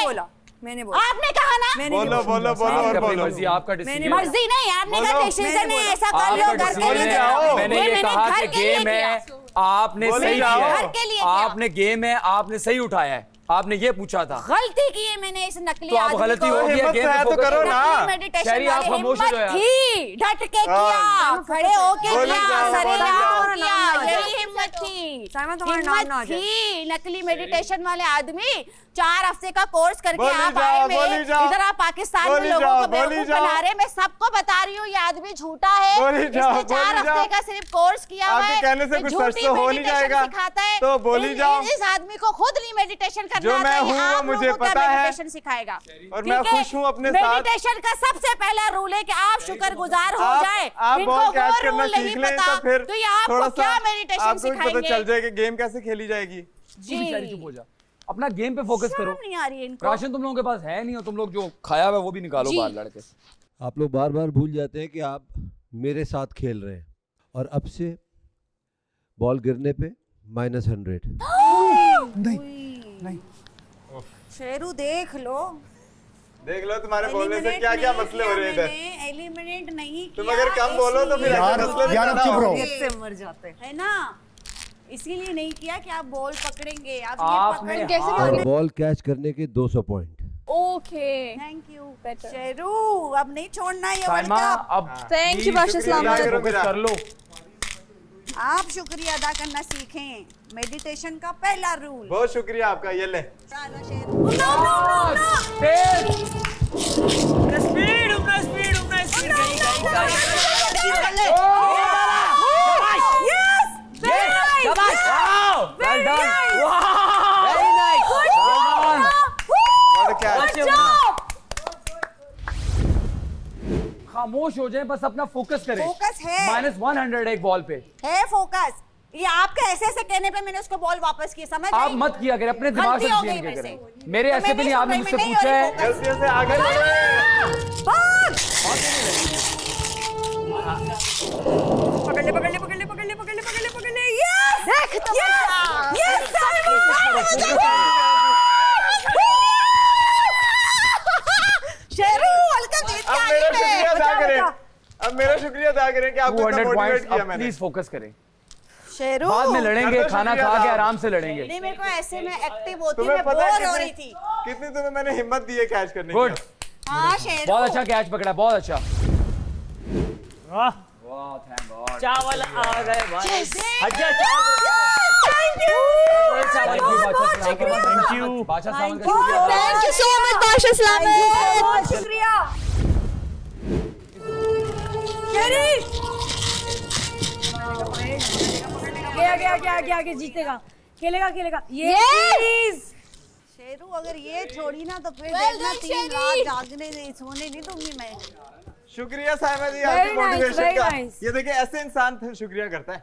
मैंने बोला। आपने कहा ना? बोलो बोलो बोलो और बोलो। मर्जी आपका डिसीजन। मर्जी नहीं, आपने कहा डिसीजन है ऐसा कर लो घर के लिए। मैंने ये कहा कि गेम है, आपने सही किया है। आपने गेम है, आपने सही उठाया है। आपने ये पूछा था। गलती की है मैंने इस नकली तो आप गलती हो गई है, गेम में तो करो ना। शहरी आप खामोश हो जाओ। थी डट के किया, खड़े होके किया, सरेआम किया, यही हिम्मत थी। हिम्मत थी। नकली मेडिटेशन वाले आदमी 4 हफ्ते का कोर्स करके आप आए। इधर आप पाकिस्तान में लोगों को बेवकूफ बना रहे। मैं सबको बता रही हूँ ये आदमी झूठा है। इसने 4 हफ्ते का सिर्फ कोर्स किया हुआ है। कहने से कुछ सच तो हो नहीं जाएगा तो बोली जाओ। इस आदमी को खुद नहीं मेडिटेशन करना जो मैं हूँ वो मुझे पता है। मेडिटेशन सिखाएगा और मैं खुश हूँ अपने साथ। मेडिटेशन का सबसे पहला रूल है कि आप शुक्रगुजार हो जाए। आप बॉल कैच करना सीख लें तो फिर तो ये आपको क्या मेडिटेशन आपको सिखाएंगे? पता चल जाएगा गेम कैसे खेली जाएगी। जी चुप हो जा। अपना गेम पे फोकस करो। नहीं आ रही है इनको। राशन तुम लोगों के पास है नहीं, और तुम लोग जो खाया हुआ है वो भी निकालो बाहर लड़के। आप लोग बार बार भूल जाते हैं कि आप मेरे साथ खेल रहे हैं, और अब से बॉल गिरने पे -100। नहीं शेरू देख लो तुम्हारे बोलने से क्या क्या मसले हो रहे हैं इधर। एलिमिनेट नहीं तुम किया, अगर कम बोलो तो फिर यार, ऐसे मसले यार, पैदा चुप रहो। होंगे। से मर जाते हैं। है ना, इसीलिए नहीं किया कि आप बॉल पकड़ेंगे। आप आपने ये पकड़ और बॉल कैच करने के 200 point. Okay thank you Sheru, अब नहीं छोड़ना ये साइमा, वर्ल्ड कप। अब थैंक यू बादशाह सलामत। फोकस कर लो। आप शुक्रिया अदा करना सीखें, मेडिटेशन का पहला रूल। बहुत शुक्रिया आपका, ये ले। खामोश हो जाए, बस अपना फोकस करें। फोकस है। -100 एक बॉल पे है फोकस। ये आपके ऐसे ऐसे कहने पे मैंने उसको बॉल वापस किया, समझ आप गई? मत किया करें, अपने दिमाग से गलती हो गई चेंज मेरे करें। से। मेरे तो ऐसे मैं भी नहीं, नहीं आपने सुन मुझसे रही, मैं पूछा नहीं है। हो रही जल्दी से आगे पकड़ ले पकड़ ले पकड़ ले पकड़ ले पकड़ ले पकड़ ले पकड़ ले। यस देख यस यस शेरू हल्का जीत अब मेरा शुक्रिया अदा करें, अब मेरा शुक्रिया अदा करें कि आपको इतना 200 मोटिवेट पॉइंट्स। किया अब मैंने। प्लीज फोकस करें, शेरू बाद में लड़ेंगे, करना खाना शुक्रिया खा के अदा। आराम से लड़ेंगे। नहीं, मेरे को ऐसे में एक्टिव होती तुम्हें मैं पता है बोर हो रही कितनी थी। कितनी तुम्हें मैंने हिम्मत दी है कैच करने गुड, की। हाँ शेरू बहुत अच्छा कैच पकड़ा, बहुत अच्छा। वाह वाह, थैंक गॉड। चावल आ गए भाई। थैंक यू थैंक यू बादशाह साहब का थैंक यू सो मच बादशाह सलामत। बहुत शुक्रिया गया गया गया गया आगे जीतेगा, खेलेगा खेलेगा ये शेरू। अगर ये छोड़ी ना तो फिर Well देखना done, 3 शेरी। रात जागने नहीं, सोने नहीं दूंगी मैं। शुक्रिया साहिबा जी Very आपकी nice, मोटिवेशन very का। nice. ये देखिए ऐसे इंसान फिर शुक्रिया करता है।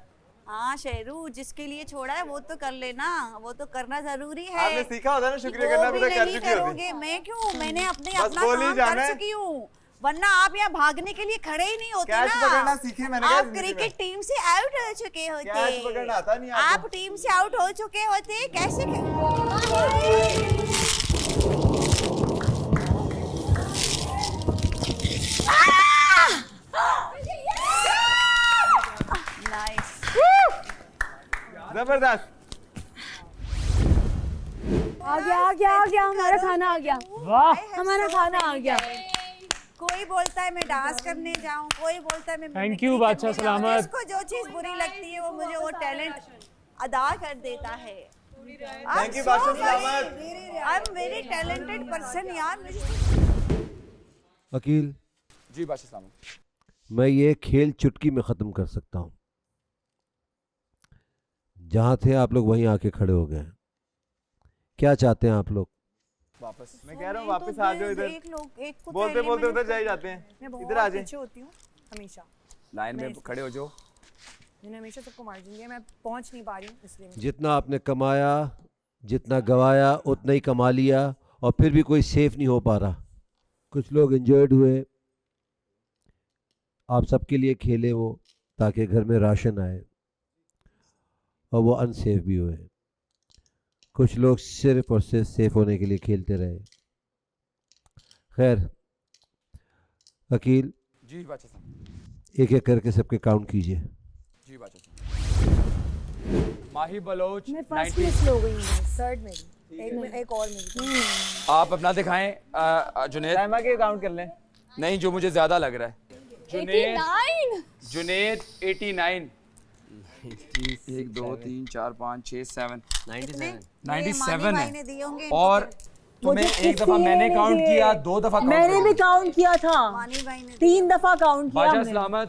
हाँ शेरू, जिसके लिए छोड़ा है वो तो कर लेना, वो तो करना जरूरी है। आपने सीखा होता है ना शुक्रिया वो करना, अभी भी तक कर नहीं चुकी होती। करोगे, मैं क्यों, मैंने अपने बस अपना बोल ही काम जाना कर है। चुकी हूँ, वरना आप यहाँ भागने के लिए खड़े ही नहीं होते कैच ना। पकड़ना सीखे मैंने कहा आप जिंदगी में। क्रिकेट टीम से आउट हो चुके होते। कैच पकड़ना आता नहीं आपको। आप टीम से आउट हो चुके होते, कैसे जबरदस्त। आ गया हमारा खाना आ गया। वाह हमारा खाना आ गया। कोई बोलता है मैं डांस करने जाऊं, कोई बोलता है मैं Thank you, बादशाह सलामत। जिसको जो चीज बुरी लगती है वो मुझे वो टैलेंट अदा कर देता है। Thank you, बादशाह सलामत। I am very talented person यार। मुझे अकील जी बादशाह साहब, मैं ये खेल चुटकी में ख़त्म कर सकता हूँ। जहाँ थे आप लोग वहीं आके खड़े हो गए। क्या चाहते हैं आप लोग? वापस मैं कह रहा हूँ वापस आ जाओ इधर। एक लोग एक को बोलते बोलते उधर जाए जाते हैं, इधर आ जाए। पीछे होती हूँ हमेशा, लाइन में खड़े हो जाओ। मैंने हमेशा सबको मार दूंगी, मैं पहुंच नहीं पा रही हूँ इसलिए। जितना आपने कमाया, जितना गवाया उतना ही कमा लिया, और फिर भी कोई सेफ नहीं हो पा रहा। कुछ लोग इंजर्ड हुए, आप सबके लिए खेले वो ताकि घर में राशन आए, और वो अनसेफ भी हुए। कुछ लोग सिर्फ और सिर्फ सेफ होने के लिए खेलते रहे। खैर वकील जी बादशाह साहब, एक एक करके सबके काउंट कीजिए। जी बादशाह साहब। माही बलोच मैं फर्स्ट 90। लिस्ट हो गई हूँ। थर्ड मेरी, एक और मेरी। आप अपना दिखाएं जुनेद। साइमा के काउंट कर लें। नहीं, जो मुझे ज्यादा लग रहा है। 89। जुनेद 89। 1 2 3 4 5 6 7 97 है। और तुम्हें एक दफा मैंने काउंट किया, 2 दफा काउंट मैंने भी काउंट किया था, 3 दफा काउंट किया बादशाह हमने। सलामत।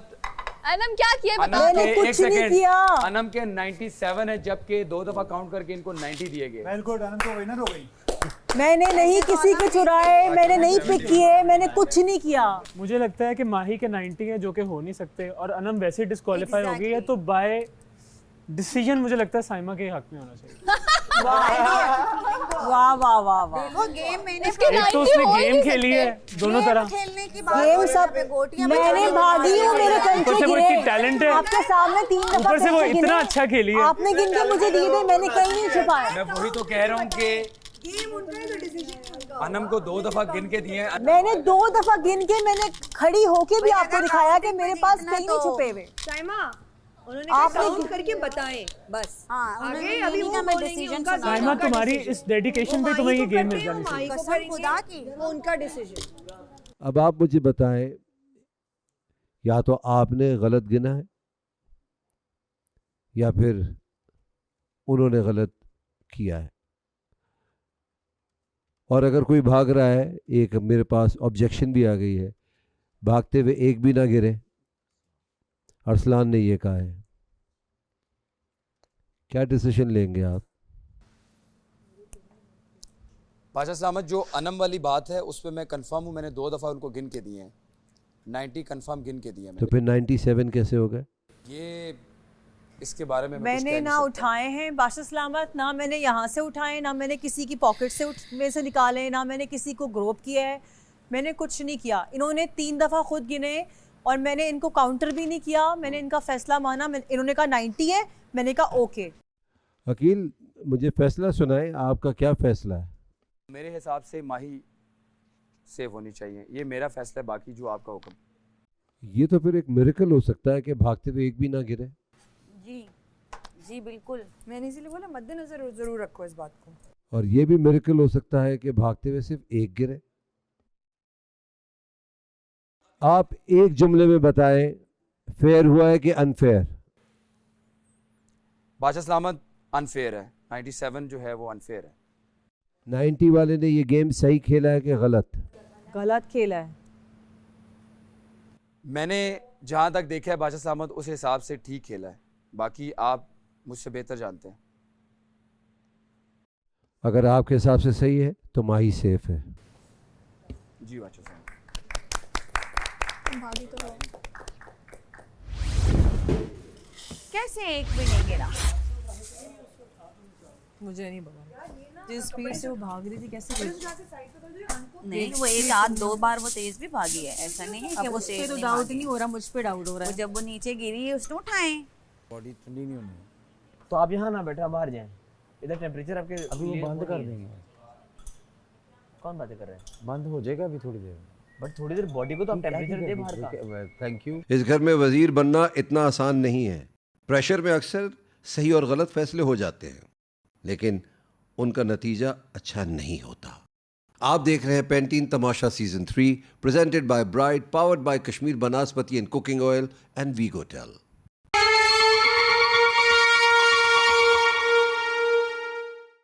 अनम क्या किया अनम बता। के मैंने कुछ एक नहीं सेकंड, किया। अनम के 97 है, जबकि 2 दफा काउंट करके इनको 90 दिए गए। बिल्कुल अनंत तो विनर हो गई। मैंने नहीं किसी के चुराए, मैंने नहीं पिक किए, मैंने कुछ नहीं किया। मुझे लगता है कि माही के 90 है जो कि हो नहीं सकते, और अनम वैसे डिस्क्वालीफाई हो गई है, तो बाय डिसीजन मुझे लगता है साइमा के हक में होना चाहिए। वाह वाह वाह वाह। देखो गेम मैंने एक तो उसने गेम खेली है दोनों तरह। खेलने की बात गेम सब मैंने भागी हूँ, मेरे ऊपर से वो कंचे इतनी टैलेंट है, आपके सामने 3 दफा ऊपर से वो कंचे इतना गिरे। अच्छा खेली है। आपने गिन के मुझे दिए थे, मैंने कहीं नहीं छुपाया। मैं वही तो कह रहा हूँ कि अनम को 2 दफा गिन के दिए। मैंने 2 दफा गिन के मैंने खड़ी होके भी आपको दिखाया कि मेरे पास कहीं नहीं छुपे हुए। साइमा उन्होंने काउंट करके बताएं बस। आगे अभी वो बोलेंगे उनका साइमा तुम्हारी इस डेडिकेशन पे तुम्हें ये गेम मिल जानी चाहिए। कसम खुदा की वो उनका डिसीजन। अब आप मुझे बताएं, या तो आपने गलत गिना है या फिर उन्होंने गलत किया है। और अगर कोई भाग रहा है, एक मेरे पास ऑब्जेक्शन भी आ गई है, भागते हुए एक भी ना गिरे, अरसलान ने ये कहा है, क्या डिसीजन लेंगे आप? बादशाह सलामत, जो अनम वाली बात है उस पर मैं कंफर्म हूँ, मैंने 2 दफा उनको गिन के दिए हैं, 90 कंफर्म गिन के दिए हैं। तो फिर 97 कैसे हो गए? ये इसके बारे में मैंने ना उठाए हैं बादशाह सलामत, ना मैंने यहाँ से उठाए, ना मैंने किसी की पॉकेट से में से निकाले, ना मैंने किसी को ग्रोप किया है, मैंने कुछ नहीं किया। इन्होंने 3 दफ़ा खुद गिने और मैंने इनको काउंटर भी नहीं किया। मैंने इनका फैसला माना। इन्होंने कहा 90 है, मैंने कहा ओके। वकील, मुझे फैसला सुनाए, आपका क्या फैसला है? मेरे हिसाब से माही सेव होनी चाहिए, ये मेरा फैसला है, बाकी जो आपका हुक्म। ये तो फिर एक मिरेकल हो सकता है कि भागते हुए एक भी ना गिरे। जी जी बिल्कुल, मैंने इसीलिए बोला मद्देनजर जरूर रखो इस बात को। और ये भी मिरेकल हो सकता है कि भागते हुए सिर्फ एक गिरे। आप एक जुमले में बताएं, फेयर हुआ है कि अनफेयर? बादशाह सलामत अनफेयर है, 97 जो है वो अनफेयर है। 90 वाले ने ये गेम सही खेला है कि गलत? गलत खेला है। मैंने जहाँ तक देखा है बादशाह सलामत उस हिसाब से ठीक खेला है, बाकी आप मुझसे बेहतर जानते हैं। अगर आपके हिसाब से सही है तो माही सेफ है। जी बादशाह साहब। कैसे एक भी नहीं गिरा? मुझे नहीं पता जिस स्पीड से वो भाग रही थी कैसे नहीं, वो एक आध 2 बार वो तेज भी भागी है, ऐसा नहीं है कि वो तेज तो नहीं डाउट भागी। नहीं हो रहा, मुझ पे डाउट हो रहा है। जब वो नीचे गिरी है उसने उठाए। बॉडी ठंडी नहीं होनी। तो आप यहाँ ना बैठे, आप बाहर जाएं, इधर टेम्परेचर आपके अभी वो बंद कर देंगे। कौन बातें कर रहे हैं? बंद हो जाएगा अभी थोड़ी देर, बट थोड़ी देर बॉडी को तो आप टेम्परेचर दे बाहर का। Thank you. इस घर में वजीर बनना इतना आसान नहीं है। प्रेशर में अक्सर सही और गलत फैसले हो जाते हैं, लेकिन उनका नतीजा अच्छा नहीं होता। आप देख रहे हैं Pantene Tamasha season 3, presented by Bright, powered by Kashmir Banaspati and cooking oil and वीगोटेल।